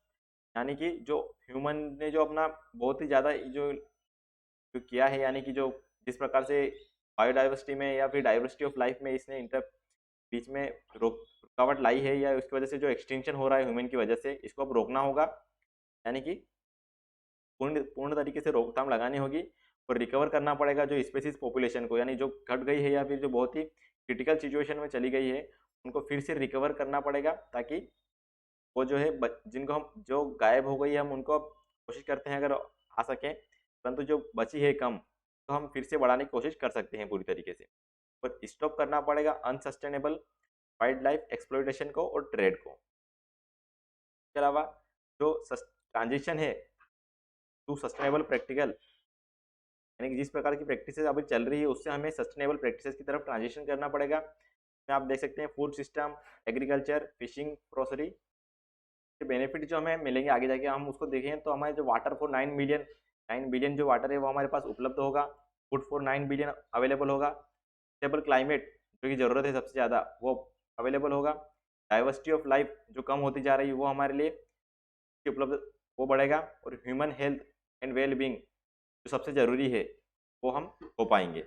यानी कि जो ह्यूमन ने जो अपना बहुत ही ज़्यादा जो किया है, यानी कि जो जिस प्रकार से बायोडाइवर्सिटी में या फिर डाइवर्सिटी ऑफ लाइफ में इसने बीच में रुकावट लाई है, या उसकी वजह से जो एक्सटिंक्शन हो रहा है ह्यूमन की वजह से, इसको अब रोकना होगा, यानी कि पूर्ण तरीके से रोकथाम लगानी होगी, और रिकवर करना पड़ेगा जो स्पेसीज पॉपुलेशन को, यानी जो घट गई है या फिर जो बहुत ही क्रिटिकल सिचुएशन में चली गई है उनको फिर से रिकवर करना पड़ेगा, ताकि वो जो है जिनको हम जो गायब हो गई है हम उनको कोशिश करते हैं अगर आ सकें, परंतु जो बची है कम तो हम फिर से बढ़ाने की कोशिश कर सकते हैं पूरी तरीके से। और स्टॉप करना पड़ेगा अनसस्टेनेबल वाइल्ड लाइफ एक्सप्लॉयटेशन को और ट्रेड को। इसके अलावा जो ट्रांजिशन है टू सस्टेनेबल प्रैक्टिकल, यानी कि जिस प्रकार की प्रैक्टिसेस अभी चल रही है उससे हमें सस्टेनेबल प्रैक्टिसेस की तरफ ट्रांजिशन करना पड़ेगा। आप देख सकते हैं food system, agriculture, fishing, grocery के बेनिफिट जो हमें मिलेंगे आगे जाके, हम उसको देखें तो हमारे जो वाटर फॉर 9 बिलियन जो वाटर है वो हमारे पास उपलब्ध होगा, फूड फॉर 9 बिलियन अवेलेबल होगा, स्टेबल क्लाइमेट जो कि ज़रूरत है सबसे ज़्यादा वो अवेलेबल होगा, डाइवर्सिटी ऑफ लाइफ जो कम होती जा रही है वो हमारे लिए उपलब्ध वो बढ़ेगा, और human health and well being जो सबसे ज़रूरी है वो हम हो पाएंगे।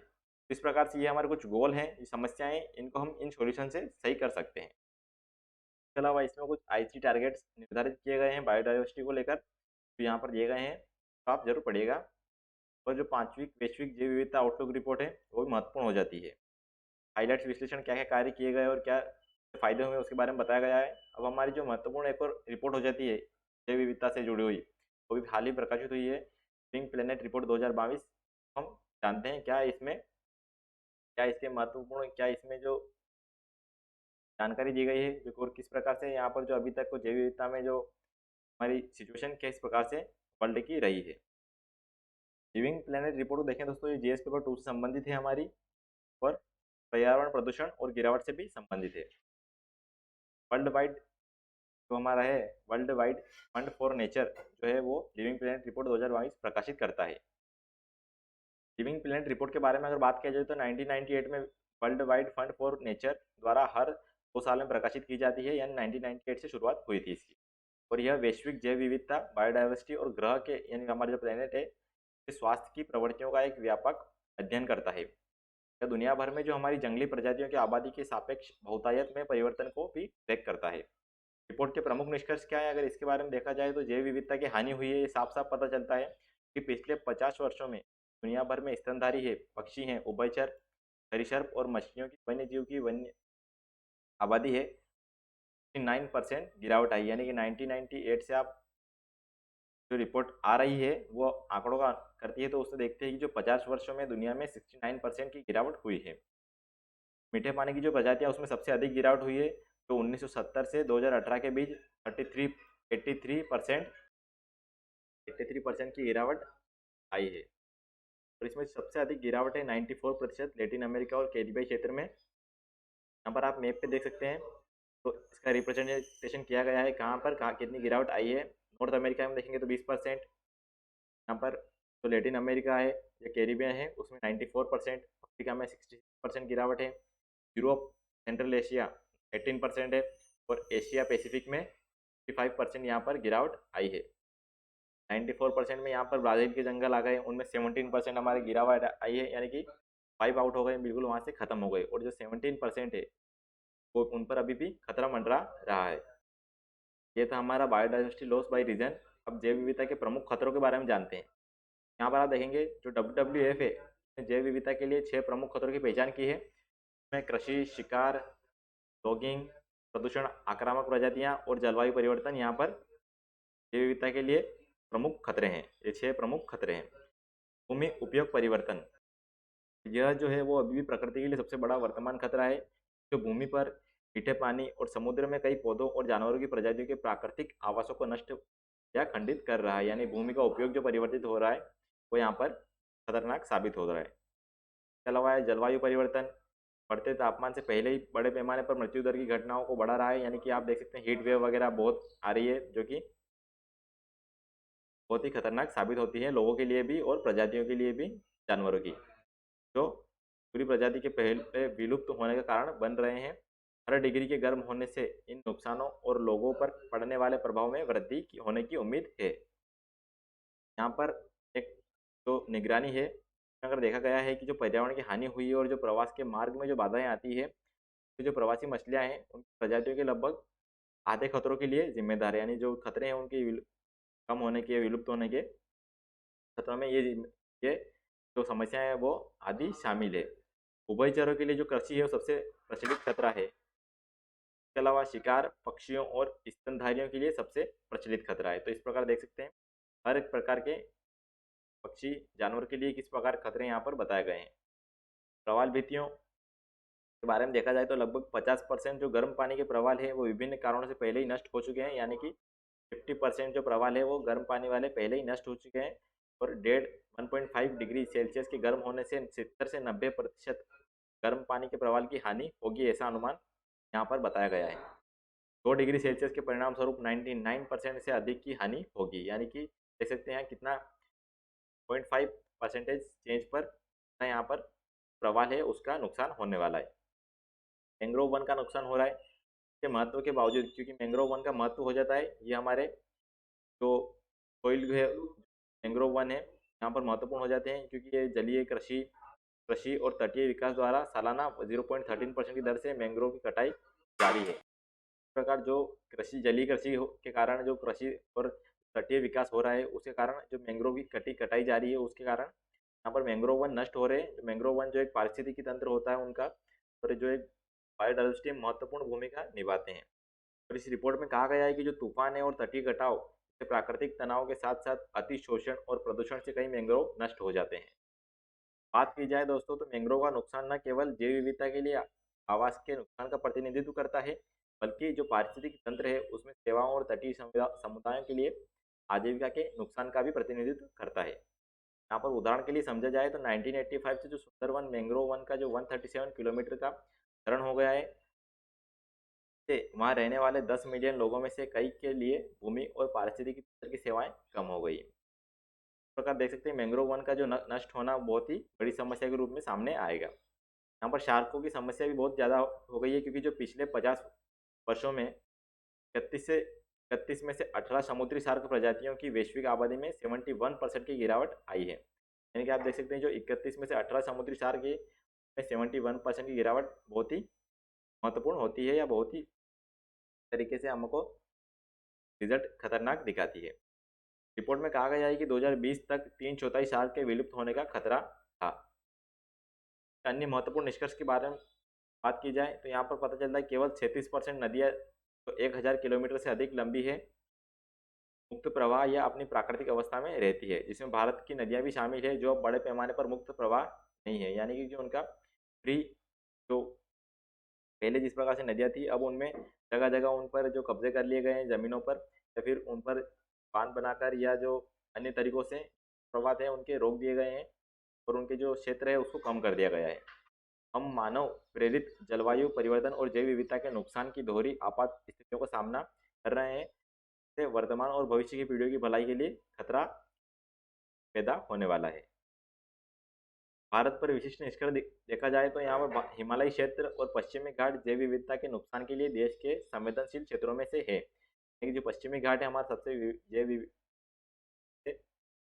इस प्रकार से ये हमारे कुछ गोल हैं, ये समस्याएं, इनको हम इन सॉल्यूशन से सही कर सकते हैं। इसके अलावा इसमें कुछ आईसी टारगेट्स निर्धारित किए गए हैं बायोडाइवर्सिटी को लेकर, तो यहाँ पर दिए गए हैं, तो आप जरूर पढ़िएगा। और जो 5वीं वैश्विक जैव विविधता आउटलुक रिपोर्ट है वो भी महत्वपूर्ण हो जाती है। हाईलाइट्स विश्लेषण क्या क्या कार्य किए गए और क्या फायदे हुए उसके बारे में बताया गया है। अब हमारी जो महत्वपूर्ण एक और रिपोर्ट हो जाती है जैव विविधता से जुड़ी हुई, वो भी हाल ही प्रकाशित हुई है, लिविंग प्लेनेट रिपोर्ट 2022। हम जानते हैं क्या इसमें, क्या इसके महत्वपूर्ण, क्या इसमें जो जानकारी दी गई है, जो और किस प्रकार से यहाँ पर जो अभी तक जैव विविधता में जो हमारी सिचुएशन किस प्रकार से वर्ल्ड की रही है। लिविंग प्लेनेट रिपोर्ट को देखें दोस्तों, ये जीएस पेपर 2 से संबंधित है हमारी, और पर्यावरण प्रदूषण और गिरावट से भी संबंधित है। वर्ल्ड वाइड जो हमारा है, world wide fund for nature जो है वो लिविंग प्लेनेट रिपोर्ट 2022 प्रकाशित करता है। लिविंग प्लेनेट रिपोर्ट के बारे में अगर बात किया जाए तो 1998 में world wide fund for nature द्वारा हर 2 साल में प्रकाशित की जाती है, यानी 1998 से शुरुआत हुई थी इसकी। और यह वैश्विक जैव विविधता, बायोडाइवर्सिटी और ग्रह के, यानी हमारा जो प्लेनेट है, के स्वास्थ्य की प्रवृत्तियों का एक व्यापक अध्ययन करता है। यह दुनिया भर में जो हमारी जंगली प्रजातियों की आबादी के सापेक्ष बहुतायत में परिवर्तन को भी ट्रैक करता है। रिपोर्ट के प्रमुख निष्कर्ष क्या है, अगर इसके बारे में देखा जाए तो जैव विविधता की हानि हुई है, ये साफ साफ पता चलता है कि पिछले 50 वर्षों में दुनिया भर में स्तनधारी है, पक्षी हैं, उभयचर, सरीसृप और मछलियों की, वन्य जीव की वन्य आबादी है 9% गिरावट आई, यानी कि 1998 से आप जो रिपोर्ट आ रही है वो आंकड़ों का करती है, तो उससे देखते हैं कि जो 50 वर्षों में दुनिया में 69% की गिरावट हुई है। मीठे पानी की जो प्रजातियां उसमें सबसे अधिक गिरावट हुई है, तो 1970 से 2018 के बीच 83% की गिरावट आई है। और इसमें सबसे अधिक गिरावट है 94% लेटिन अमेरिका और कैरिबियाई क्षेत्र में। यहाँ पर आप मैप पे देख सकते हैं, तो इसका रिप्रेजेंटेशन किया गया है कहाँ पर कहाँ कितनी गिरावट आई है। नॉर्थ अमेरिका में देखेंगे तो 20%, यहाँ पर जो लेटिन अमेरिका है या कैरिबियन है उसमें 94%, अफ्रीका में 60% गिरावट है, यूरोप सेंट्रल एशिया 18% है, और एशिया पैसिफिक में 55% यहाँ पर गिरावट आई है। 94% में यहाँ पर ब्राज़ील के जंगल आ गए, उनमें 17% हमारे गिरावट आई है, यानी कि 5 आउट हो गए, बिल्कुल वहाँ से ख़त्म हो गए। और जो 17% है वो उन पर अभी भी खतरा मंडरा रहा है। ये था हमारा बायोडाइवर्सिटी लॉस बाय रीजन। अब जैव विविधता के प्रमुख खतरों के बारे में जानते हैं। यहाँ पर आप देखेंगे जो WWF है, जैव विविधता के लिए 6 प्रमुख खतरों की पहचान की है। इसमें कृषि, शिकार, लॉगिंग, प्रदूषण, आक्रामक प्रजातियाँ और जलवायु परिवर्तन यहाँ पर जैव विविधता के लिए प्रमुख खतरे हैं। ये 6 प्रमुख खतरे हैं। भूमि उपयोग परिवर्तन, यह जो है वो अभी भी प्रकृति के लिए सबसे बड़ा वर्तमान खतरा है, जो भूमि पर मीठे पानी और समुद्र में कई पौधों और जानवरों की प्रजातियों के प्राकृतिक आवासों को नष्ट या खंडित कर रहा है। यानी भूमि का उपयोग जो परिवर्तित हो रहा है वो यहाँ पर खतरनाक साबित हो रहा है। इसके अलावा है जलवायु परिवर्तन, बढ़ते तापमान से पहले ही बड़े पैमाने पर मृत्यु दर की घटनाओं को बढ़ा रहा है। यानी कि आप देख सकते हैं हीट वेव वगैरह बहुत आ रही है, जो कि बहुत ही खतरनाक साबित होती है लोगों के लिए भी और प्रजातियों के लिए भी, जानवरों की, जो पूरी प्रजाति के पहले विलुप्त होने का कारण बन रहे हैं। हर डिग्री के गर्म होने से इन नुकसानों और लोगों पर पड़ने वाले प्रभाव में वृद्धि होने की उम्मीद है। यहाँ पर एक जो निगरानी है, अगर देखा गया है कि जो पर्यावरण की हानि हुई है और जो प्रवास के मार्ग में जो बाधाएं आती है, तो जो प्रवासी मछलियाँ हैं उन प्रजातियों के लगभग आधे खतरों के लिए जिम्मेदार है। यानी जो खतरे हैं उनके कम होने के, विलुप्त होने के खतरों में ये जो समस्या है वो आदि शामिल है। उभयचरों के लिए जो कृषि है वो सबसे प्रचलित खतरा है। इसके अलावा शिकार, पक्षियों और स्तनधारियों के लिए सबसे प्रचलित खतरा है। तो इस प्रकार देख सकते हैं हर एक प्रकार के पक्षी, जानवर के लिए किस प्रकार खतरे यहाँ पर बताए गए हैं। प्रवाल भित्तियों के बारे में देखा जाए तो लगभग 50% जो गर्म पानी के प्रवाल है वो विभिन्न कारणों से पहले ही नष्ट हो चुके हैं। यानी कि 50% जो प्रवाल है वो गर्म पानी वाले पहले ही नष्ट हो चुके हैं। और 1.5 डिग्री सेल्सियस के गर्म होने से 70 से 90% गर्म पानी के प्रवाल की हानि होगी, ऐसा अनुमान यहाँ पर बताया गया है। 2 डिग्री सेल्सियस के परिणाम स्वरूप 99% से अधिक की हानि होगी। यानी कि देख सकते हैं कितना 0.5% चेंज पर यहाँ पर प्रवाल है उसका नुकसान होने वाला है। मैंग्रोव वन का नुकसान हो रहा है के महत्व के बावजूद, क्योंकि मैंग्रोव वन का महत्व हो जाता है, ये हमारे जो सोइल है मैंग्रोव वन है यहाँ पर महत्वपूर्ण हो जाते हैं, क्योंकि ये जलीय कृषि कृषि और तटीय विकास द्वारा सालाना 0.13% की दर से मैंग्रोव की कटाई जारी है। इस प्रकार जो कृषि, जलीय कृषि के कारण जो कृषि और तटीय विकास हो रहा है उसके कारण जो मैंग्रोव की कटाई जा रही है, उसके कारण यहाँ पर मैंग्रोव वन नष्ट हो रहे हैं। मैंग्रोव वन जो एक पारिस्थितिकी तंत्र होता है उनका, और जो एक बायोडाइवर्सिटी में महत्वपूर्ण भूमिका निभाते हैं। और इस रिपोर्ट में कहा गया है कि जो तूफान है और तटीय कटाव प्राकृतिक तनाव के साथ साथ अतिशोषण और प्रदूषण से कई मैंग्रोव नष्ट हो जाते हैं। बात की जाए दोस्तों तो मैंग्रोव का नुकसान न केवल जैव विविधता के लिए आवास के नुकसान का प्रतिनिधित्व करता है, बल्कि जो पारिस्थितिक तंत्र है उसमें सेवाओं और तटीय समुदायों के लिए आजीविका के नुकसान का भी प्रतिनिधित्व करता है। यहाँ पर उदाहरण के लिए समझा जाए तो 1985 से जो सुंदरवन मैंग्रोव वन का जो 137 किलोमीटर का वितरण हो गया है, से वहाँ रहने वाले 10 मिलियन लोगों में से कई के लिए भूमि और पारिस्थितिकी तंत्र की सेवाएं कम हो गई। इस प्रकार देख सकते हैं मैंग्रोव वन का जो नष्ट होना बहुत ही बड़ी समस्या के रूप में सामने आएगा। यहाँ पर शार्कों की समस्या भी बहुत ज़्यादा हो गई है, क्योंकि जो पिछले 50 वर्षों में 31 में से 18 समुद्री शार्क प्रजातियों की वैश्विक आबादी में 71% की गिरावट आई है। यानी कि आप देख सकते हैं जो 31 में से 18 समुद्री शार्क है में 71% की गिरावट बहुत ही महत्वपूर्ण होती है, या बहुत ही तरीके से हमको रिजल्ट खतरनाक दिखाती है। रिपोर्ट में कहा गया है कि 2020 तक 3/4 शार्क के विलुप्त होने का खतरा था। अन्य महत्वपूर्ण निष्कर्ष के बारे में बात की जाए तो यहाँ पर पता चलता है केवल 36% नदियाँ तो 1000 किलोमीटर से अधिक लंबी है मुक्त प्रवाह या अपनी प्राकृतिक अवस्था में रहती है, जिसमें भारत की नदियाँ भी शामिल है जो बड़े पैमाने पर मुक्त प्रवाह नहीं है। यानी कि जो उनका फ्री जो पहले जिस प्रकार से नदियाँ थी, अब उनमें जगह जगह उन पर जो कब्जे कर लिए गए हैं ज़मीनों पर, या फिर उन पर बांध बनाकर या जो अन्य तरीकों से प्रवाह है उनके रोक दिए गए हैं, और उनके जो क्षेत्र है उसको कम कर दिया गया है। हम मानव प्रेरित जलवायु परिवर्तन और जैव विविधता के नुकसान की दोहरी आपात स्थितियों का सामना कर रहे हैं, से वर्तमान और भविष्य की पीढ़ियों की भलाई के लिए खतरा पैदा होने वाला है। भारत पर विशिष्ट निष्कर्ष देखा जाए तो यहाँ पर हिमालयी क्षेत्र और पश्चिमी घाट जैव विविधता के नुकसान के लिए देश के संवेदनशील क्षेत्रों में से है। लेकिन जो पश्चिमी घाट है हमारा सबसे जैव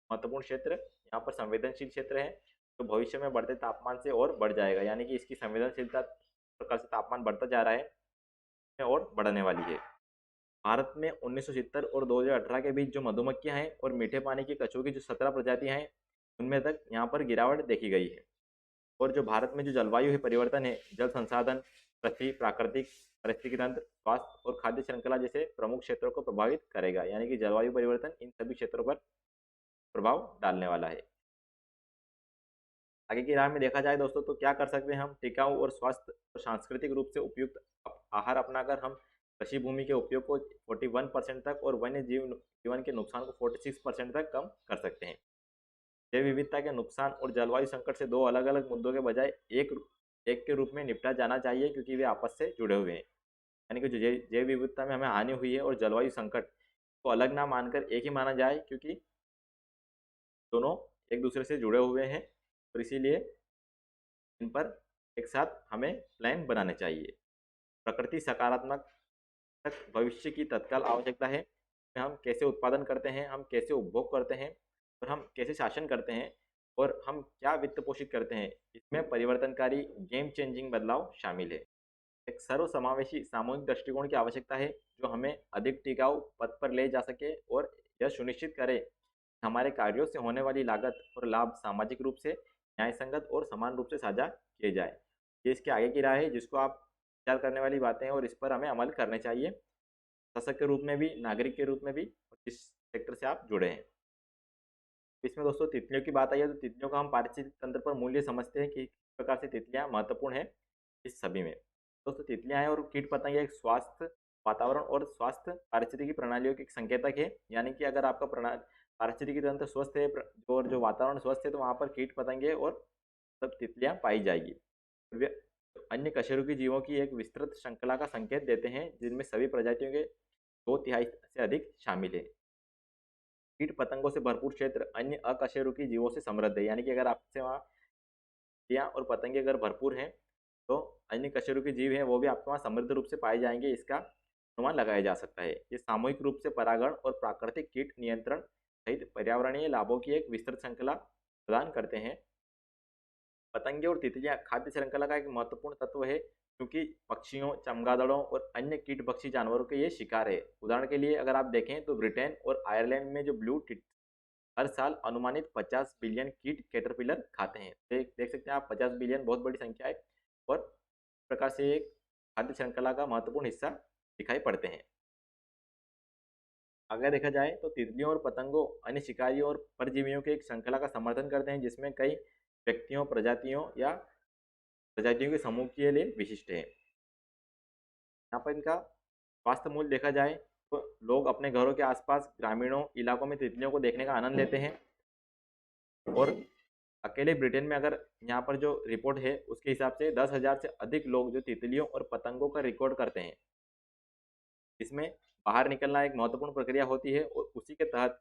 महत्वपूर्ण क्षेत्र, यहाँ पर संवेदनशील क्षेत्र है, तो भविष्य में बढ़ते तापमान से और बढ़ जाएगा। यानी कि इसकी संवेदनशीलता प्रकार से तापमान बढ़ता जा रहा है और बढ़ने वाली है। भारत में 1970 और 2018 के बीच जो मधुमक्खियां हैं और मीठे पानी के कछुओं की जो 17 प्रजातियां हैं, उनमें तक यहाँ पर गिरावट देखी गई है। और जो भारत में जो जलवायु है परिवर्तन है, जल संसाधन, पृथ्वी, प्राकृतिक पारिस्थितिकी तंत्र, स्वास्थ्य और खाद्य श्रृंखला जैसे प्रमुख क्षेत्रों को प्रभावित करेगा। यानी कि जलवायु परिवर्तन इन सभी क्षेत्रों पर प्रभाव डालने वाला है। आगे की राह में देखा जाए दोस्तों तो क्या कर सकते हैं हम, टिकाऊ और स्वास्थ्य और सांस्कृतिक रूप से उपयुक्त आहार अपनाकर हम कृषि भूमि के उपयोग को 41% तक और वन्य जीवन के नुकसान को 46% तक कम कर सकते हैं। जैव विविधता के नुकसान और जलवायु संकट से दो अलग अलग मुद्दों के बजाय एक के रूप में निपटा जाना चाहिए, क्योंकि वे आपस से जुड़े हुए हैं। यानी कि जो जैव विविधता में हमें हानि हुई है और जलवायु संकट को अलग ना मानकर एक ही माना जाए, क्योंकि दोनों एक दूसरे से जुड़े हुए हैं, और इसीलिए इन पर एक साथ हमें प्लान बनाने चाहिए। प्रकृति सकारात्मक तक भविष्य की तत्काल आवश्यकता है। हम कैसे उत्पादन करते हैं, हम कैसे उपभोग करते हैं, और हम कैसे शासन करते हैं, और हम क्या वित्त पोषित करते हैं, इसमें परिवर्तनकारी गेम चेंजिंग बदलाव शामिल है। एक सर्वसमावेशी सामूहिक दृष्टिकोण की आवश्यकता है जो हमें अधिक टिकाऊ पथ पर ले जा सके और यह सुनिश्चित करे कि हमारे कार्यों से होने वाली लागत और लाभ सामाजिक रूप से न्यायसंगत और समान रूप से साझा किए जाए। ये इसके आगे की राह है जिसको आप विचार करने वाली बातें हैं, और इस पर हमें अमल करने चाहिए, शासक के रूप में भी, नागरिक के रूप में भी, और जिस सेक्टर से आप जुड़े हैं। इसमें दोस्तों तितलियों की बात आई है तो तितलियों का हम पारिस्थितिक तंत्र पर मूल्य समझते हैं कि किस प्रकार से तितलियां महत्वपूर्ण है इस सभी में। दोस्तों तितलियां हैं और कीट पतंगे एक स्वास्थ्य, वातावरण और स्वास्थ्य पारिस्थितिकी प्रणालियों के संकेतक है। यानी कि अगर आपका पारिस्थितिकी तंत्र स्वस्थ है और जो वातावरण स्वस्थ है, तो वहाँ पर कीट पतंगे और सब तितलियां पाई जाएगी। वे अन्य कशेरुकी जीवों की एक विस्तृत श्रृंखला का संकेत देते हैं, जिनमें सभी प्रजातियों के 2/3 से अधिक शामिल है। कीट पतंगों से भरपूर क्षेत्र अन्य अकशेरुकी जीवों से समृद्ध है। यानी कि अगर आपसे वहाँ कीड़ियाँ और पतंगे अगर भरपूर हैं, तो अन्य कशेरुकी जीव हैं वो भी आपके वहाँ समृद्ध रूप से पाए जाएंगे, इसका अनुमान लगाया जा सकता है। ये सामूहिक रूप से परागण और प्राकृतिक कीट नियंत्रण सहित पर्यावरणीय लाभों की एक विस्तृत श्रृंखला प्रदान करते हैं। पतंगे और तितलियां खाद्य श्रृंखला का एक महत्वपूर्ण तत्व है, क्योंकि पक्षियों, चमगादड़ों और अन्य कीट भक्षी जानवरों के ये शिकार है। उदाहरण के लिए अगर आप देखें तो ब्रिटेन और आयरलैंड में जो ब्लू टिट हर साल अनुमानित 50 बिलियन कीट कैटरपिलर खाते हैं। देख सकते हैं आप, 50 बिलियन बहुत बड़ी संख्या है, और इस प्रकार से एक खाद्य श्रृंखला का महत्वपूर्ण हिस्सा दिखाई पड़ते हैं। अगर देखा जाए तो तितलियों और पतंगों अन्य शिकारियों और परजीवियों की एक श्रृंखला का समर्थन करते हैं, जिसमें कई व्यक्तियों, प्रजातियों या प्रजातियों के समूह के लिए विशिष्ट है। यहाँ पर इनका स्वास्थ्य मूल्य देखा जाए तो लोग अपने घरों के आसपास ग्रामीणों इलाकों में तितलियों को देखने का आनंद लेते हैं। और अकेले ब्रिटेन में अगर यहाँ पर जो रिपोर्ट है उसके हिसाब से 10,000 से अधिक लोग जो तितलियों और पतंगों का रिकॉर्ड करते हैं। इसमें बाहर निकलना एक महत्वपूर्ण प्रक्रिया होती है और उसी के तहत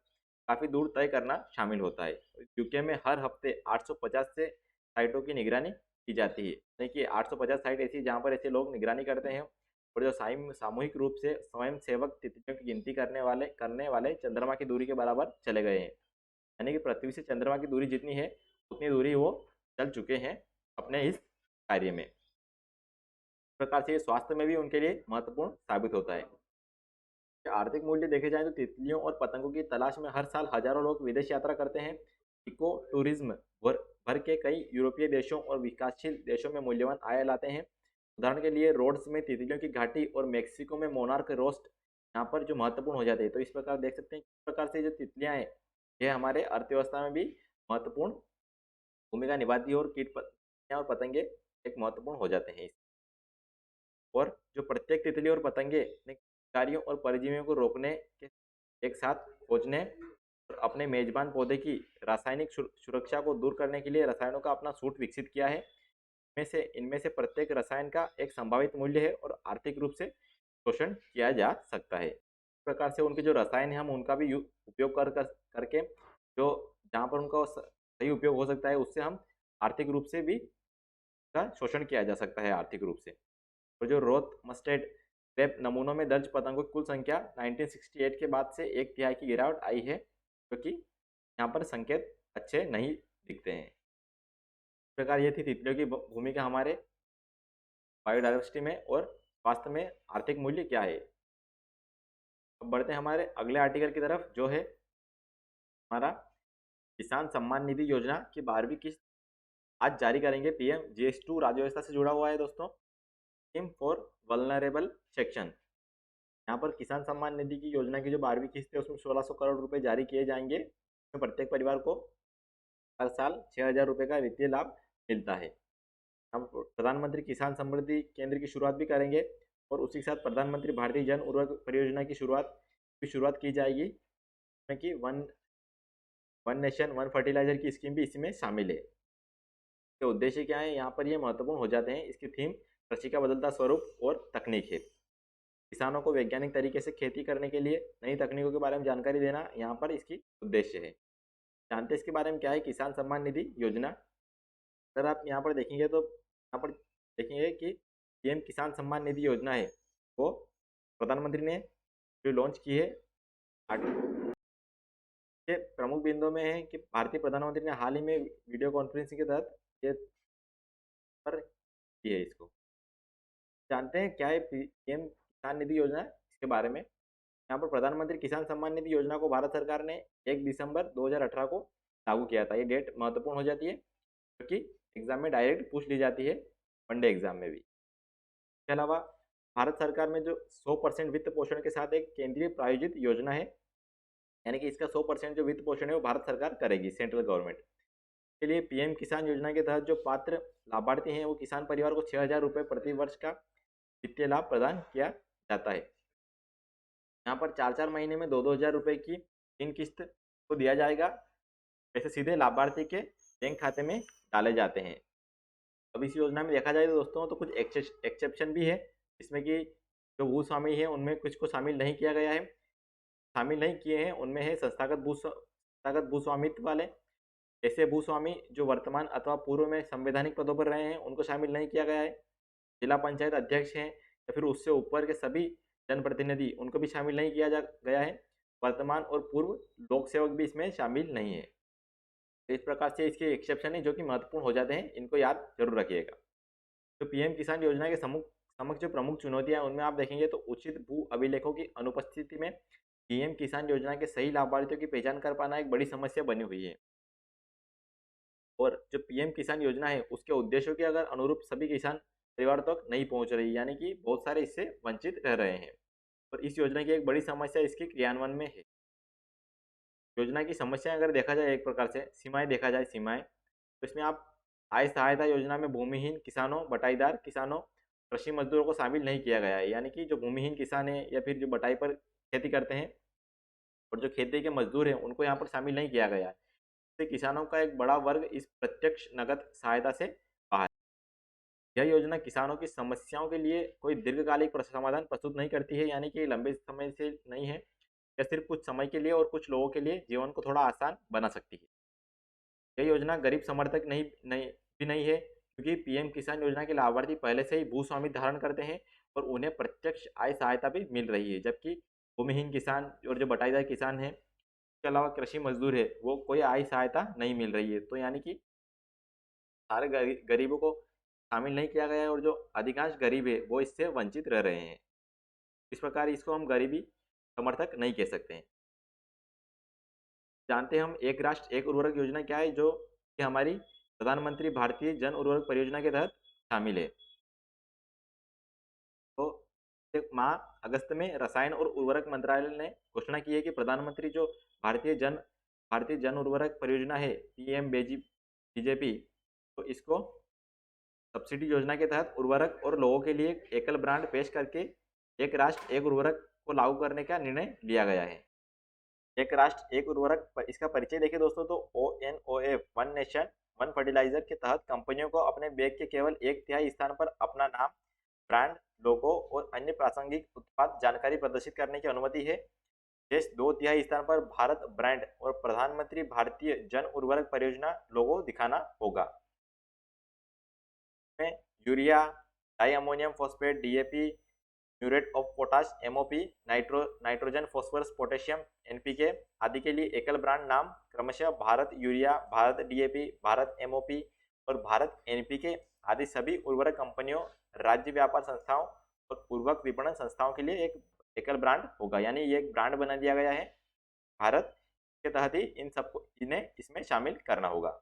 काफ़ी दूर तय करना शामिल होता है। यूके में हर हफ्ते 850 से साइटों की निगरानी की जाती है। देखिए 850 साइट ऐसी जहाँ पर ऐसे लोग निगरानी करते हैं। और जो सामूहिक रूप से स्वयं सेवक तितलियों की गिनती करने वाले चंद्रमा की दूरी के बराबर चले गए हैं। यानी कि पृथ्वी से चंद्रमा की दूरी जितनी है उतनी दूरी वो चल चुके हैं अपने इस कार्य में। इस प्रकार से ये स्वास्थ्य में भी उनके लिए महत्वपूर्ण साबित होता है। आर्थिक मूल्य देखे जाए तो तितलियों और पतंगों की तलाश में हर साल हजारों लोग विदेश यात्रा करते हैं। इको टूरिज्म भर के कई यूरोपीय देशों और विकासशील देशों में मूल्यवान आय लाते हैं। उदाहरण के लिए रोड्स में तितलियों की घाटी और मेक्सिको में मोनार्क रोस्ट यहाँ पर जो महत्वपूर्ण हो जाते हैं। तो इस प्रकार देख सकते हैं किस प्रकार से जो तितलियाँ हैं ये हमारे अर्थव्यवस्था में भी महत्वपूर्ण भूमिका निभाती है और और पतंगे एक महत्वपूर्ण हो जाते हैं। और जो प्रत्येक तितली और पतंगे अपने कार्यों और परजीवियों को रोकने के एक साथ खोजने और अपने मेजबान पौधे की रासायनिक सुरक्षा को दूर करने के लिए रसायनों का अपना सूट विकसित किया है। इनमें से प्रत्येक रसायन का एक संभावित मूल्य है और आर्थिक रूप से शोषण किया जा सकता है। इस प्रकार से उनके जो रसायन है हम उनका भी उपयोग करके जो जहाँ पर उनका सही उपयोग हो सकता है उससे हम आर्थिक रूप से भी का शोषण किया जा सकता है आर्थिक रूप से। और जो रोथ मस्टेड क्रेप नमूनों में दर्ज पतंगों की कुल संख्या 1968 के बाद से एक तिहाई की गिरावट आई है, क्योंकि यहाँ पर संकेत अच्छे नहीं दिखते हैं। इस प्रकार ये थी तितलियों की भूमिका हमारे बायोडाइवर्सिटी में और स्वास्थ्य में आर्थिक मूल्य क्या है। अब बढ़ते हैं हमारे अगले आर्टिकल की तरफ जो है हमारा किसान सम्मान निधि योजना की 12वीं किस्त आज जारी करेंगे पीएम। GS2 राज्य व्यवस्था से जुड़ा हुआ है दोस्तों। स्कीम फॉर वल्नरेबल सेक्शन, यहाँ पर किसान सम्मान निधि की योजना की जो 12वीं किस्त है उसमें 1600 करोड़ रुपए जारी किए जाएंगे। इसमें प्रत्येक परिवार को हर साल 6,000 रुपये का वित्तीय लाभ मिलता है। हम प्रधानमंत्री किसान समृद्धि केंद्र की शुरुआत भी करेंगे और उसी के साथ प्रधानमंत्री भारतीय जन उर्वरक परियोजना की शुरुआत की जाएगी, जिसमें कि वन नेशन वन फर्टिलाइजर की स्कीम भी इसमें शामिल है। इसके उद्देश्य क्या है यहाँ पर ये महत्वपूर्ण हो जाते हैं। इसकी थीम कृषि का बदलता स्वरूप और तकनीक है। किसानों को वैज्ञानिक तरीके से खेती करने के लिए नई तकनीकों के बारे में जानकारी देना यहाँ पर इसकी उद्देश्य है। जानते हैं इसके बारे में क्या है किसान सम्मान निधि योजना। अगर आप यहाँ पर देखेंगे तो यहाँ पर देखेंगे कि पीएम किसान सम्मान निधि योजना है वो प्रधानमंत्री ने जो लॉन्च की है। के प्रमुख बिंदुओं में है कि भारतीय प्रधानमंत्री ने हाल ही में वीडियो कॉन्फ्रेंसिंग के तहत ये पर की है। इसको जानते हैं क्या है पीएम किसान निधि योजना, इसके बारे में। यहाँ पर प्रधानमंत्री किसान सम्मान निधि योजना को भारत सरकार ने 1 दिसंबर 2018 को लागू किया था। ये डेट महत्वपूर्ण हो जाती है क्योंकि एग्जाम में डायरेक्ट पूछ ली जाती है, वनडे एग्जाम में भी। इसके अलावा भारत सरकार में जो 100% वित्त पोषण के साथ एक केंद्रीय प्रायोजित योजना है, यानी कि इसका 100% जो वित्त पोषण है वो भारत सरकार करेगी, सेंट्रल गवर्नमेंट। के लिए पीएम किसान योजना के तहत जो पात्र लाभार्थी हैं वो किसान परिवार को 6,000 रुपये प्रति वर्ष का वित्तीय लाभ प्रदान किया जाता है। यहाँ पर 4-4 महीने में 2-2 हज़ार रुपये की 3 किस्त को दिया जाएगा। पैसे सीधे लाभार्थी के बैंक खाते में डाले जाते हैं। अब इस योजना में देखा जाए तो दोस्तों तो कुछ एक्सेप्शन भी है, जिसमें कि जो भूस्वामी है उनमें कुछ को शामिल नहीं किया गया है। शामिल नहीं किए हैं उनमें है संस्थागत भूस्वामित्व वाले। ऐसे भूस्वामी जो वर्तमान अथवा पूर्व में संवैधानिक पदों पर रहे हैं उनको शामिल नहीं किया गया है। जिला पंचायत अध्यक्ष हैं या फिर उससे ऊपर के सभी जनप्रतिनिधि उनको भी शामिल नहीं किया गया है। वर्तमान और पूर्व लोक सेवक भी इसमें शामिल नहीं है। तो इस प्रकार से इसके एक्सेप्शन है जो कि महत्वपूर्ण हो जाते हैं, इनको याद जरूर रखिएगा। तो पीएम किसान योजना के समक्ष जो प्रमुख चुनौतियां उनमें आप देखेंगे तो उचित भू अभिलेखों की अनुपस्थिति में पीएम किसान योजना के सही लाभार्थियों की पहचान कर पाना एक बड़ी समस्या बनी हुई है। और जो पीएम किसान योजना है उसके उद्देश्यों के अगर अनुरूप सभी किसान परिवार तक नहीं पहुंच रही, यानी कि बहुत सारे इससे वंचित रह रहे हैं। और इस योजना की एक बड़ी समस्या इसके क्रियान्वयन में है। योजना की समस्या अगर देखा जाए एक प्रकार से सीमाएं देखा जाए सीमाएं, तो इसमें आप आय सहायता योजना में भूमिहीन किसानों, बटाईदार किसानों, कृषि मजदूरों को शामिल नहीं किया गया है। यानी कि जो भूमिहीन किसान है या फिर जो बटाई पर खेती करते हैं और जो खेती के मजदूर हैं उनको यहाँ पर शामिल नहीं किया गया है। इससे किसानों का एक बड़ा वर्ग इस प्रत्यक्ष नगद सहायता से बाहर है। यह योजना किसानों की समस्याओं के लिए कोई दीर्घकालिक समाधान प्रस्तुत नहीं करती है, यानी कि लंबे समय से नहीं है, या सिर्फ कुछ समय के लिए और कुछ लोगों के लिए जीवन को थोड़ा आसान बना सकती है। यह योजना गरीब समर्थक नहीं नहीं भी नहीं है, क्योंकि पीएम किसान योजना के लाभार्थी पहले से ही भूस्वामित्व धारण करते हैं और उन्हें प्रत्यक्ष आय सहायता भी मिल रही है। जबकि भूमिहीन किसान और जो बटाईदार किसान है, इसके अलावा कृषि मजदूर है, वो कोई आय सहायता नहीं मिल रही है। तो यानी कि सारे गरीबों को शामिल नहीं किया गया है और जो अधिकांश गरीब है वो इससे वंचित रह रहे हैं। इस प्रकार इसको हम गरीबी समर्थक नहीं कह सकते हैं। जानते हैं हम एक राष्ट्र एक उर्वरक योजना क्या है, जो कि हमारी प्रधानमंत्री भारतीय जन उर्वरक परियोजना के तहत शामिल है। तो माह अगस्त में रसायन और उर्वरक मंत्रालय ने घोषणा की है कि प्रधानमंत्री जो भारतीय जन उर्वरक परियोजना है पीएम बीजेपी, तो इसको सब्सिडी योजना के तहत उर्वरक और लोगों के लिए एकल ब्रांड पेश करके एक राष्ट्र एक उर्वरक को लागू करने का निर्णय लिया गया है। एक राष्ट्र एक उर्वरक इसका परिचय देखें दोस्तों, तो ONOF one nation one fertiliser के तहत कंपनियों को अपने बैग के केवल 1/3 स्थान पर अपना नाम, ब्रांड, लोगो और अन्य प्रासंगिक उत्पाद जानकारी प्रदर्शित करने की अनुमति है। शेष 2/3 स्थान पर भारत ब्रांड और प्रधानमंत्री भारतीय जन उर्वरक परियोजना लोगो दिखाना होगा। में urea, di ammonium phosphate, DAP, muriate of potash, MOP, nitrogen phosphorus potassium, NPK आदि के लिए एकल ब्रांड नाम क्रमशः Bharat urea, Bharat DAP, Bharat MOP और भारत NPK आदि सभी उर्वरक कंपनियों, राज्य व्यापार संस्थाओं और उर्वरक विपणन संस्थाओं के लिए एक एकल ब्रांड होगा। यानी ये एक ब्रांड बना दिया गया है भारत के तहत ही इन सबको इन्हें इसमें शामिल करना होगा।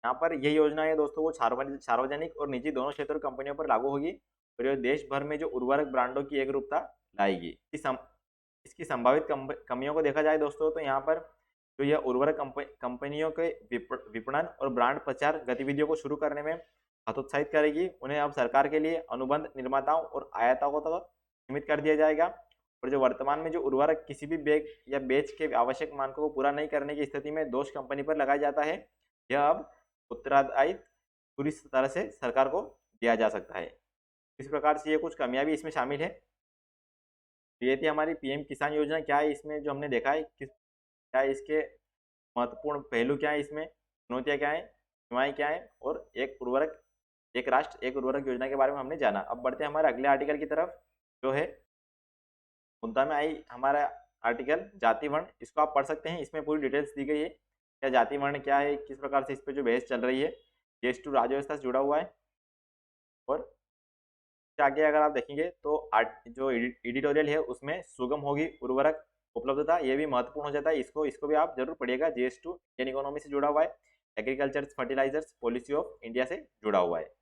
यहाँ पर ये योजना है दोस्तों, वो सार्वजनिक और निजी दोनों क्षेत्रों की कंपनियों पर लागू होगी और ये देश भर में जो उर्वरक ब्रांडों की एकरूपता लाएगी। इसकी संभावित कमियों को देखा जाए दोस्तों, तो यहाँ पर जो यह उर्वरक कंपनियों के विपणन और ब्रांड प्रचार गतिविधियों को शुरू करने में हतोत्साहित करेगी। उन्हें अब सरकार के लिए अनुबंध निर्माताओं और आयातकों तक सीमित कर दिया जाएगा और जो वर्तमान में जो उर्वरक किसी भी बैग या बैच के आवश्यक मानकों को पूरा नहीं करने की स्थिति में दोष कंपनी पर लगाया जाता है, यह अब उत्तरदायित्व पूरी तरह से सरकार को दिया जा सकता है। इस प्रकार से ये कुछ कमियां भी इसमें शामिल है। ये थी हमारी पीएम किसान योजना। क्या है इसमें जो हमने देखा है, क्या है इसके महत्वपूर्ण पहलू, क्या है इसमें चुनौतियाँ क्या है, सीमाएं क्या है, और एक राष्ट्र एक उर्वरक योजना के बारे में हमने जाना। अब बढ़ते हैं हमारे अगले आर्टिकल की तरफ, जो है मुद्दा में आई हमारा आर्टिकल जाति वर्ण। इसको आप पढ़ सकते हैं, इसमें पूरी डिटेल्स दी गई है क्या जाति वर्ण क्या है, किस प्रकार से इस पर जो बहस चल रही है। GS2 राज्य व्यवस्था से जुड़ा हुआ है। और आगे अगर आप देखेंगे तो जो एडिटोरियल है उसमें सुगम होगी उर्वरक उपलब्धता, ये भी महत्वपूर्ण हो जाता है। इसको भी आप जरूर पढ़िएगा। GS2 इंडियन इकोनॉमी से जुड़ा हुआ है। Agriculture fertilisers policy of India से जुड़ा हुआ है।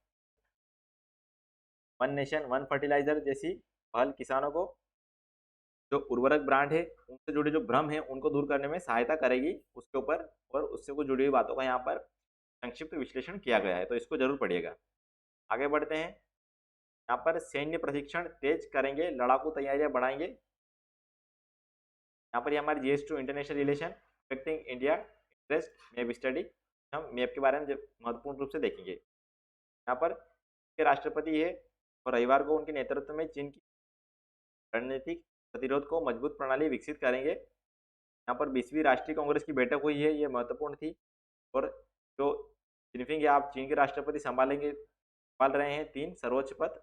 वन नेशन वन फर्टिलाइजर जैसी पहल किसानों को जो उर्वरक ब्रांड है उनसे जुड़े जो भ्रम है उनको दूर करने में सहायता करेगी उसके ऊपर, और उससे कुछ जुड़ी हुई बातों का यहाँ पर संक्षिप्त विश्लेषण किया गया है, तो इसको जरूर पढ़िएगा। आगे बढ़ते हैं। यहाँ पर सैन्य प्रशिक्षण तेज करेंगे, लड़ाकू तैयारियां बढ़ाएंगे। यहाँ पर हमारी GS2 international relation affecting India interest map study, हम मैप के बारे में महत्वपूर्ण रूप से देखेंगे। यहाँ पर के राष्ट्रपति है और रविवार को उनके नेतृत्व में चीन की रणनीतिक प्रतिरोध को मजबूत प्रणाली विकसित करेंगे। यहाँ पर 20वीं राष्ट्रीय कांग्रेस की बैठक हुई है, ये महत्वपूर्ण थी। और जो जिनपिंग आप चीन के राष्ट्रपति संभाल रहे हैं 3 सर्वोच्च पद।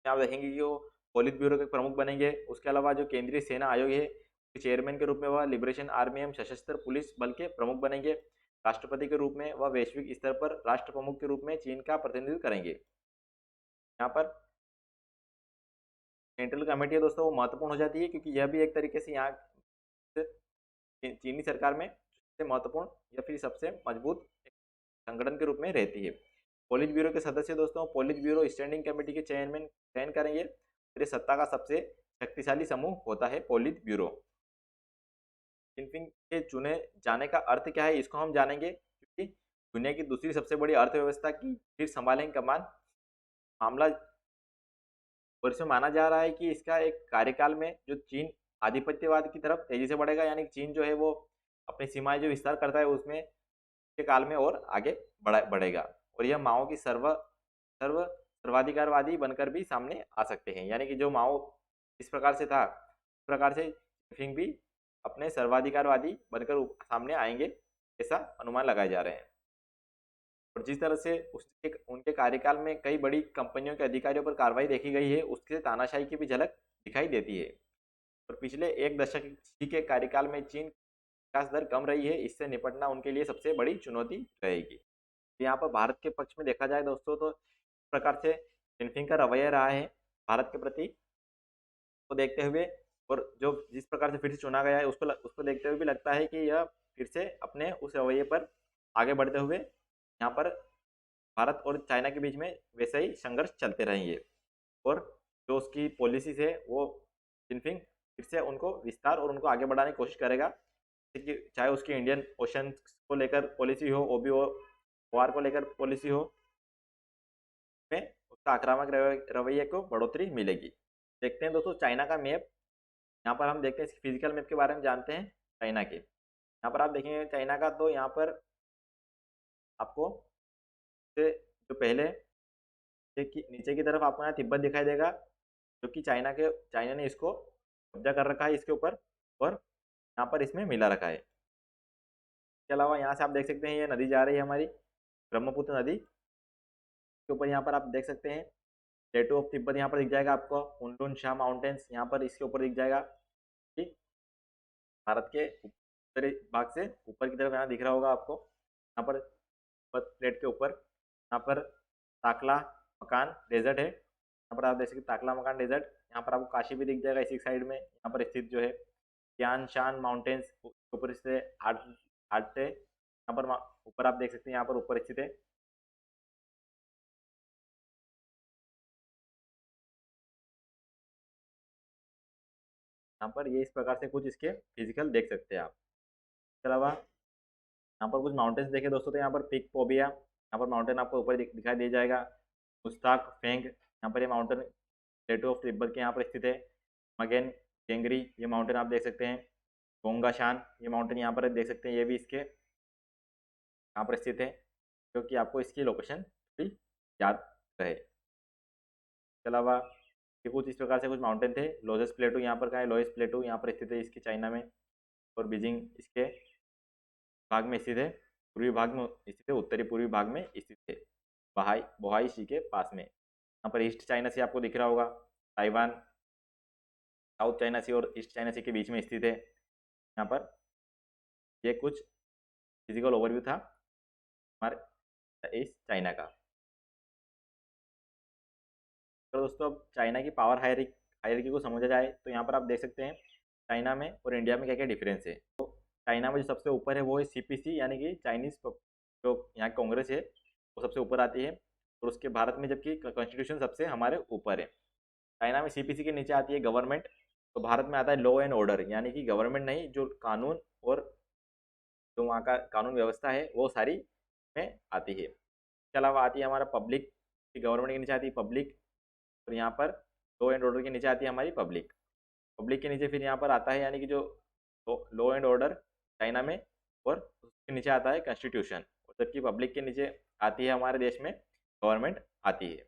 आप देखेंगे कि वो पोलित ब्यूरो के प्रमुख बनेंगे। उसके अलावा जो केंद्रीय सेना आयोग है उसके चेयरमैन के रूप में वह लिबरेशन आर्मी एवं सशस्त्र पुलिस बल के प्रमुख बनेंगे। राष्ट्रपति के रूप में वह वैश्विक स्तर पर राष्ट्र प्रमुख के रूप में चीन का प्रतिनिधित्व करेंगे। यहाँ पर सेंट्रल कमेटी है दोस्तों, वो महत्वपूर्ण हो जाती है क्योंकि यह भी एक तरीके से यहाँ चीनी सरकार में सबसे महत्वपूर्ण या फिर सबसे मजबूत संगठन के रूप में रहती है। पोलित ब्यूरो के सदस्य दोस्तों, पोलित ब्यूरो स्टैंडिंग कमेटी के चयन करेंगे। फिर सत्ता का सबसे शक्तिशाली समूह होता है पोलित ब्यूरो। जिनपिंग के चुने जाने का अर्थ क्या है, इसको हम जानेंगे, क्योंकि दुनिया की दूसरी सबसे बड़ी अर्थव्यवस्था की फिर संभालेंगे कमान। मामला वर्ष में माना जा रहा है कि इसका एक कार्यकाल में जो चीन आधिपत्यवाद की तरफ तेजी से बढ़ेगा, यानी चीन जो है वो अपनी सीमाएं जो विस्तार करता है उसमें के काल में और आगे बढ़ेगा, और यह माओ की सर्वाधिकारवादी बनकर भी सामने आ सकते हैं। यानी कि जो माओ इस प्रकार से था, इस प्रकार से फिंग भी अपने सर्वाधिकारवादी बनकर सामने आएंगे, ऐसा अनुमान लगाए जा रहे हैं। और जिस तरह से उसके उनके कार्यकाल में कई बड़ी कंपनियों के अधिकारियों पर कार्रवाई देखी गई है, उससे तानाशाही की भी झलक दिखाई देती है। और पिछले एक दशक के कार्यकाल में चीन विकास दर कम रही है, इससे निपटना उनके लिए सबसे बड़ी चुनौती रहेगी। यहाँ पर भारत के पक्ष में देखा जाए दोस्तों, तो इस प्रकार से जिनपिंग का रवैया रहा है भारत के प्रति को देखते हुए, और जो जिस प्रकार से फिर से चुना गया है उसको देखते हुए भी लगता है कि यह फिर से अपने उस रवैये पर आगे बढ़ते हुए यहाँ पर भारत और चाइना के बीच में वैसे ही संघर्ष चलते रहेंगे, और जो उसकी पॉलिसीज है वो जिनपिंग फिर से उनको विस्तार और उनको आगे बढ़ाने की कोशिश करेगा, चाहे उसकी इंडियन ओशन को लेकर पॉलिसी हो, OBOR को लेकर पॉलिसी हो, में उसका आक्रामक रवैये को बढ़ोतरी मिलेगी। देखते हैं दोस्तों चाइना का मैप। यहाँ पर हम देखते हैं इसके फिजिकल मैप के बारे में जानते हैं चाइना के। यहाँ पर आप देखेंगे चाइना का, तो यहाँ पर आपको जो पहले नीचे की तरफ आपको यहाँ तिब्बत दिखाई देगा, जो कि चाइना ने इसको कब्जा कर रखा है इसके ऊपर, और यहाँ पर इसमें मिला रखा है। इसके अलावा यहाँ से आप देख सकते हैं ये नदी जा रही है हमारी ब्रह्मपुत्र नदी के ऊपर। यहाँ पर आप देख सकते हैं प्लेटू ऑफ तिब्बत यहाँ पर दिख जाएगा आपको, उनलुन शाह माउंटेन्स यहाँ पर इसके ऊपर दिख जाएगा। ठीक, भारत के उत्तरी भाग से ऊपर की तरफ यहाँ दिख रहा होगा आपको, यहाँ पर प्लेट के ऊपर यहाँ पर ताकला मकान डेजर्ट है। यहाँ पर आप देख सकते ताकला मकान डेजर्ट, यहाँ पर आपको काशी भी दिख जाएगा इसी साइड में। यहाँ पर स्थित जो है तियान शान माउंटेन्स ऊपर से आठ है, यहाँ पर ऊपर आप देख सकते हैं यहाँ पर ऊपर स्थित है। यहाँ पर ये इस प्रकार से कुछ इसके फिजिकल देख सकते हैं आप। इसके अलावा यहाँ पर कुछ माउंटेन्स देखे दोस्तों, तो यहाँ पर पिक पोबिया, यहाँ पर माउंटेन आपको ऊपर दिखाई दे जाएगा। मुस्ताक फेंग, यहाँ पर ये माउंटेन प्लेटू ऑफ तिब्बत के यहाँ पर स्थित है। मगेन जेंगरी, ये माउंटेन आप देख सकते हैं। गोंगाशान, ये माउंटेन यहाँ पर देख सकते हैं, ये भी इसके यहाँ पर स्थित है, जो कि आपको इसकी लोकेशन भी याद रहे। इसके अलावा ये कुछ इस प्रकार से कुछ माउंटेन थे। लोजेस प्लेटू यहाँ पर कहाँ है, लोएस प्लेटू यहाँ पर स्थित है इसकी चाइना में, और बीजिंग इसके भाग में स्थित है, पूर्वी भाग में स्थित है, उत्तरी पूर्वी भाग में स्थित है, बोहाई सी के पास में। यहाँ पर ईस्ट चाइना सी आपको दिख रहा होगा, ताइवान साउथ चाइना सी और ईस्ट चाइना सी के बीच में स्थित है। यहाँ पर ये कुछ फिजिकल ओवरव्यू था हमारे ईस्ट चाइना का। तो दोस्तों अब चाइना की पावर हायरार्की को समझा जाए, तो यहाँ पर आप देख सकते हैं चाइना में और इंडिया में क्या क्या डिफरेंस है। तो चाइना में जो सबसे ऊपर है वो है CPC, यानी कि चाइनीज़ जो यहाँ कांग्रेस है वो सबसे ऊपर आती है, और उसके भारत में जबकि कॉन्स्टिट्यूशन सबसे हमारे ऊपर है। चाइना में CPC के नीचे आती है गवर्नमेंट, तो भारत में आता है लॉ एंड ऑर्डर, यानी कि गवर्नमेंट नहीं, जो कानून और जो वहाँ का कानून व्यवस्था है वो सारी में आती है। इसके अलावा आती है हमारा पब्लिक, गवर्नमेंट के नीचे आती है पब्लिक, और यहाँ पर लॉ एंड ऑर्डर के नीचे आती है हमारी पब्लिक। पब्लिक के नीचे फिर यहाँ पर आता है, यानी कि जो लॉ एंड ऑर्डर चाइना में, और उसके नीचे आता है कॉन्स्टिट्यूशन, और जबकि पब्लिक के नीचे आती है हमारे देश में गवर्नमेंट आती है।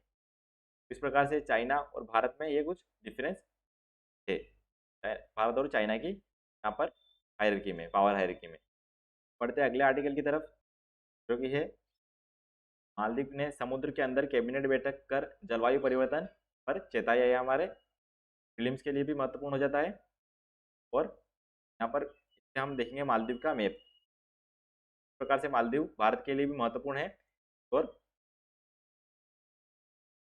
इस प्रकार से चाइना और भारत में ये कुछ डिफरेंस है, भारत और चाइना की यहाँ पर हायरार्की में, पावर हायरार्की में। बढ़ते अगले आर्टिकल की तरफ, जो कि है मालदीव ने समुद्र के अंदर कैबिनेट बैठक कर जलवायु परिवर्तन पर चेताया है। हमारे फिल्म्स के लिए भी महत्वपूर्ण हो जाता है, और यहाँ पर हम देखेंगे मालदीव का मैप। इस प्रकार से मालदीव भारत के लिए भी महत्वपूर्ण है। और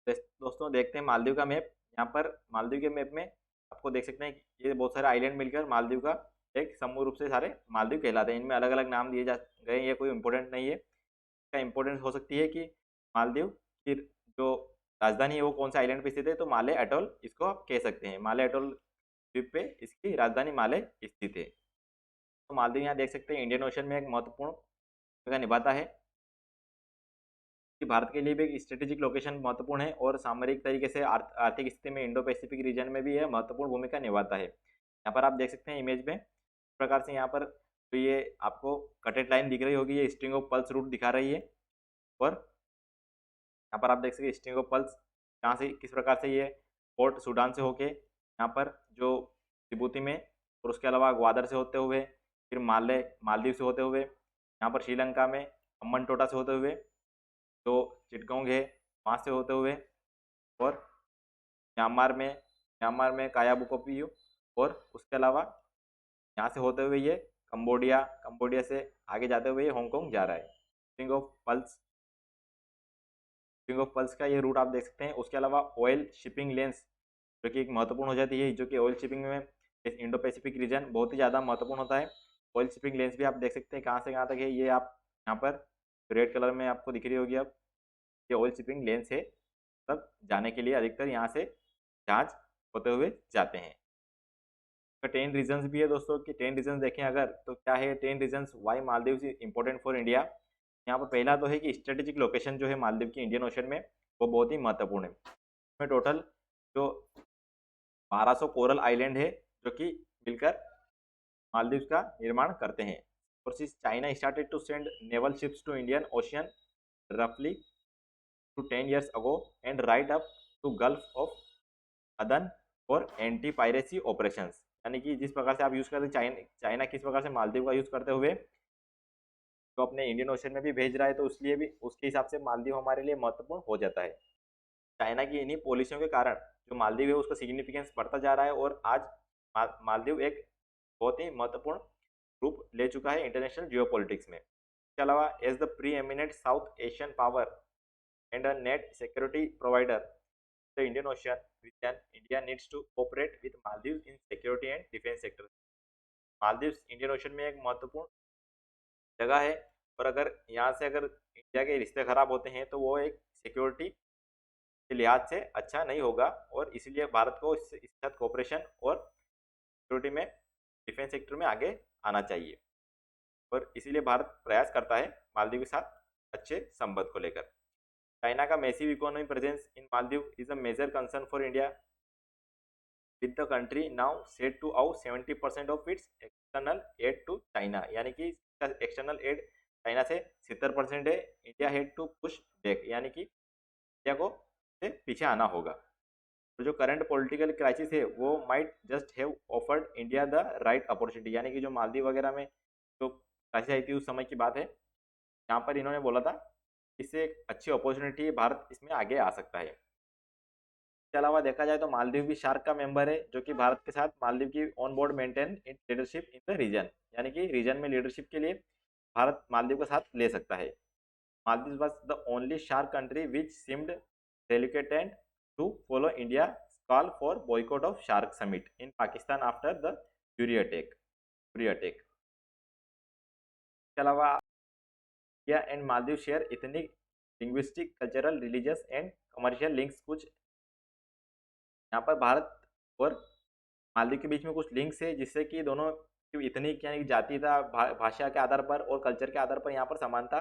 दोस्तों देखते हैं मालदीव का मैप। यहाँ पर मालदीव के मैप में आपको देख सकते हैं ये बहुत सारे आइलैंड मिलकर मालदीव का एक समूह रूप से सारे मालदीव कहलाते हैं। इनमें अलग अलग नाम दिए जा गए, ये कोई इंपॉर्टेंट नहीं है। इसका इंपॉर्टेंस हो सकती है कि मालदीव की जो राजधानी है वो कौन सा आइलैंड पे स्थित है, तो माले अटोल इसको आप कह सकते हैं। माले अटोल द्वीप पे इसकी राजधानी माले स्थित है। तो मालदीव यहाँ देख सकते हैं इंडियन ओशन में एक महत्वपूर्ण भूमिका निभाता है कि भारत के लिए भी एक स्ट्रेटेजिक लोकेशन महत्वपूर्ण है और सामरिक तरीके से आर्थिक स्थिति में इंडो पैसिफिक रीजन में भी यह महत्वपूर्ण भूमिका निभाता है। यहाँ पर आप देख सकते हैं इमेज में इस प्रकार से यहाँ पर तो ये आपको कटेड लाइन दिख रही होगी, ये स्ट्रिंग ऑफ पल्स रूट दिखा रही है। और यहाँ पर आप देख सकते हैं स्ट्रिंग ऑफ पल्स यहाँ से किस प्रकार से ये पोर्ट सूडान से होके यहाँ पर जो जिबूती में और उसके अलावा ग्वादर से होते हुए फिर मालदीव से होते हुए यहाँ पर श्रीलंका में अम्बनटोटा से होते हुए जो चिटगोंग है वहाँ से होते हुए और म्यांमार में कायाबुकोपियू और उसके अलावा यहाँ से होते हुए ये कंबोडिया से आगे जाते हुए ये हांगकांग जा रहा है। स्ट्रिंग ऑफ पल्स का ये रूट आप देख सकते हैं। उसके अलावा ऑयल शिपिंग लेंस जो कि एक महत्वपूर्ण हो जाती है, जो कि ऑयल शिपिंग में इस इंडो पैसिफिक रीजन बहुत ही ज़्यादा महत्वपूर्ण होता है। ऑयल शिपिंग लेंस भी आप देख सकते हैं कहाँ से कहाँ तक है, ये आप यहाँ पर रेड कलर में आपको दिख रही होगी। अब ये ऑयल शिपिंग लेंस है, तब जाने के लिए अधिकतर यहाँ से जहाज होते हुए जाते हैं। तो 10 रीजन्स भी है दोस्तों कि 10 रीजन्स देखें अगर तो क्या है 10 reasons why Maldives is important for India. यहाँ पर पहला तो है कि स्ट्रेटेजिक लोकेशन जो है मालदीव की इंडियन ओशन में वो बहुत ही महत्वपूर्ण है। इसमें टोटल जो 1200 कोरल आइलैंड है जो कि मिलकर मालदीव का निर्माण करते हैं। और since China started to send naval ships to Indian Ocean रफली to 10 years ago and right up to Gulf of Aden for anti piracy operations, यानी कि जिस प्रकार से आप यूज़ करते हैं चाइना किस प्रकार से मालदीव का यूज़ करते हुए तो अपने इंडियन ओशन में भी भेज रहा है, तो उसलिए भी उसके हिसाब से मालदीव हमारे लिए महत्वपूर्ण हो जाता है। चाइना की इन्हीं पॉलिसियों के कारण जो मालदीव है उसका सिग्निफिकेंस बढ़ता जा रहा है और आज मालदीव एक बहुत ही महत्वपूर्ण रूप ले चुका है इंटरनेशनल जियोपॉलिटिक्स में। इसके अलावा as the pre eminent South Asian power and a net security provider the Indian Ocean region, India needs to cooperate with Maldives in security and defense sector। Maldives Indian ocean में एक महत्वपूर्ण जगह है और अगर यहाँ से अगर इंडिया के रिश्ते खराब होते हैं तो वो एक सिक्योरिटी के लिहाज से अच्छा नहीं होगा और इसलिए भारत को इसके साथ कोऑपरेशन और सिक्योरिटी में डिफेंस सेक्टर में आगे आना चाहिए और इसीलिए भारत प्रयास करता है मालदीव के साथ अच्छे संबंध को लेकर। China का massive economic presence in Maldives is a major concern for India, with the country now said to owe 70% of its external aid to China, यानी कि इसका एक्सटर्नल एड चाइना से 70% है। India had to push back, यानी कि इंडिया को से पीछे आना होगा। तो जो करंट पॉलिटिकल क्राइसिस है वो might just have offered India the right opportunity, यानी कि जो मालदीव वगैरह में जो क्राइसिस आई थी उस समय की बात है, यहाँ पर इन्होंने बोला था इससे एक अच्छी अपॉर्चुनिटी भारत इसमें आगे आ सकता है। इसके अलावा देखा जाए तो मालदीव भी शार्क का मेंबर है, जो कि भारत के साथ मालदीव की on board maintain in leadership in the region, यानी कि रीजन में लीडरशिप के लिए भारत मालदीव का साथ ले सकता है। Maldives was the only shark country which seemed reluctant to follow India's call for boycott of Shark Summit in Pakistan after the Uri attack। इसके अलावा India and Maldives share ethnic linguistic cultural religious and commercial links. कुछ यहाँ पर भारत और मालदीव के बीच में कुछ लिंक्स है जिससे कि दोनों इथनिक यानी जातीयता भाषा के आधार पर और कल्चर के आधार पर यहाँ पर समानता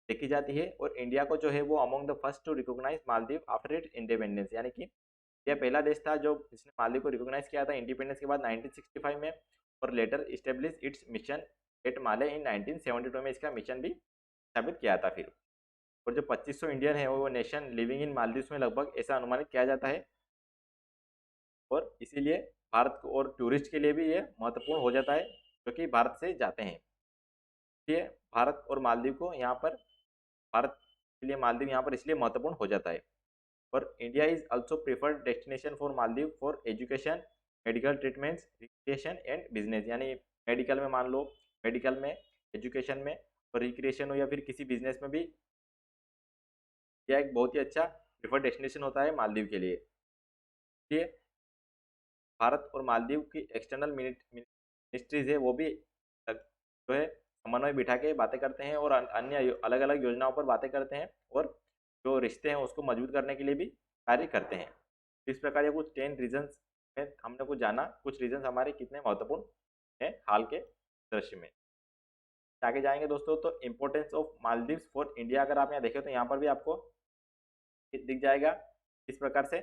देखी जाती है। और इंडिया को जो है वो among the first to recognise Maldives after it independence, यानी कि इंडिया पहला देश था जो जिसने मालदीव को रिकॉग्नाइज किया था इंडिपेंडेंस के बाद 1965 में और later establish its mission at Male in 1972 में इसका मिशन भी स्थापित किया था फिर। और जो 2500 इंडियन है वो नेशन लिविंग इन मालदीव्स में लगभग ऐसा अनुमानित किया जाता है और इसीलिए भारत को और टूरिस्ट के लिए भी ये महत्वपूर्ण हो जाता है जो कि भारत से जाते हैं। इसलिए भारत और मालदीव को यहाँ पर भारत के लिए मालदीव यहाँ पर इसलिए महत्वपूर्ण हो जाता है। और India is also preferred destination for Maldives for education, medical treatments, recreation and business, यानी मेडिकल में मान लो मेडिकल में, एजुकेशन में और रिक्रिएशन हो या फिर किसी बिजनेस में भी यह एक बहुत ही अच्छा प्रेफर्ड डेस्टिनेशन होता है मालदीव के लिए। इसलिए भारत और मालदीव की एक्सटर्नल मिनिस्ट्रीज है वो भी जो है समन्वय बिठा के बातें करते हैं और अन्य अलग अलग योजनाओं पर बातें करते हैं और जो रिश्ते हैं उसको मजबूत करने के लिए भी कार्य करते हैं। इस प्रकार ये कुछ 10 रीजन्स में हमने कुछ जाना, कुछ रीजन्स हमारे कितने महत्वपूर्ण हैं हाल के दृश्य में। आगे जाएंगे दोस्तों, तो importance of Maldives for India, अगर आप यहाँ देखें तो यहाँ पर भी आपको दिख जाएगा इस प्रकार से।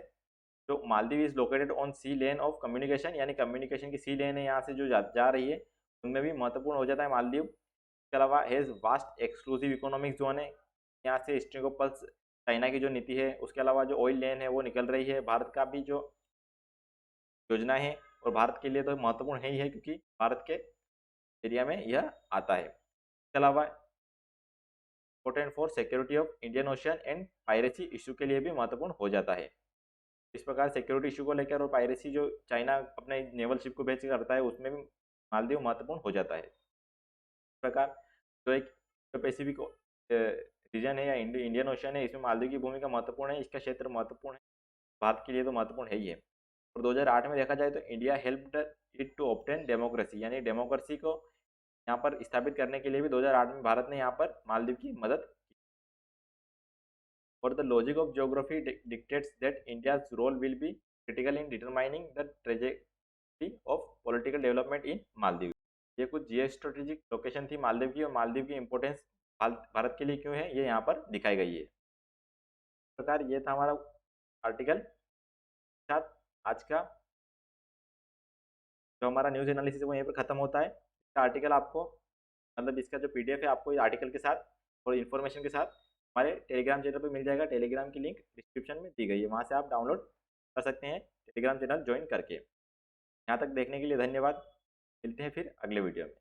जो Maldives is located on sea lane of communication, यानी कम्युनिकेशन की सी लेन है यहाँ से जो जा रही है, उनमें भी महत्वपूर्ण हो जाता है मालदीव। इसके अलावा has vast exclusive economic zone है, यहाँ से स्ट्रिंग ऑफ पल्स चाइना की जो नीति है, उसके अलावा जो ऑयल लेन है वो निकल रही है। भारत का भी जो योजना है, और भारत के लिए तो महत्वपूर्ण है ही है, क्योंकि भारत के एरिया में यह आता है। इसके अलावा important for security of Indian ocean and piracy issue के लिए भी महत्वपूर्ण हो जाता है। इस प्रकार सिक्योरिटी इशू को लेकर और पायरेसी जो चाइना अपने नेवल शिप को भेज करता है, उसमें भी मालदीव महत्वपूर्ण हो जाता है। इस प्रकार जो एक पैसिफिक रीजन है या इंडियन ओशन है, इसमें मालदीव की भूमिका महत्वपूर्ण है, इसका क्षेत्र महत्वपूर्ण है, भारत के लिए तो महत्वपूर्ण है ही है। और 2008 में देखा जाए तो India helped it to obtain democracy, यानी डेमोक्रेसी को यहाँ पर स्थापित करने के लिए भी 2008 में भारत ने यहाँ पर मालदीव की मदद की। और the logic of geography dictates that India's role will be critical in determining the trajectory of political development in Maldives. ये कुछ जियो स्ट्रेटेजिक लोकेशन थी मालदीव की, और मालदीव की इंपॉर्टेंस भारत के लिए क्यों है ये यहाँ पर दिखाई गई है। इस प्रकार ये था हमारा आर्टिकल। साथ आज का जो हमारा न्यूज़ एनालिसिस है वो यहीं पर खत्म होता है। इसका आर्टिकल आपको, मतलब इसका जो पीडीएफ है, आपको इस आर्टिकल के साथ और इन्फॉर्मेशन के साथ हमारे टेलीग्राम चैनल पर मिल जाएगा। टेलीग्राम की लिंक डिस्क्रिप्शन में दी गई है, वहाँ से आप डाउनलोड कर सकते हैं टेलीग्राम चैनल ज्वाइन करके। यहाँ तक देखने के लिए धन्यवाद। मिलते हैं फिर अगले वीडियो में।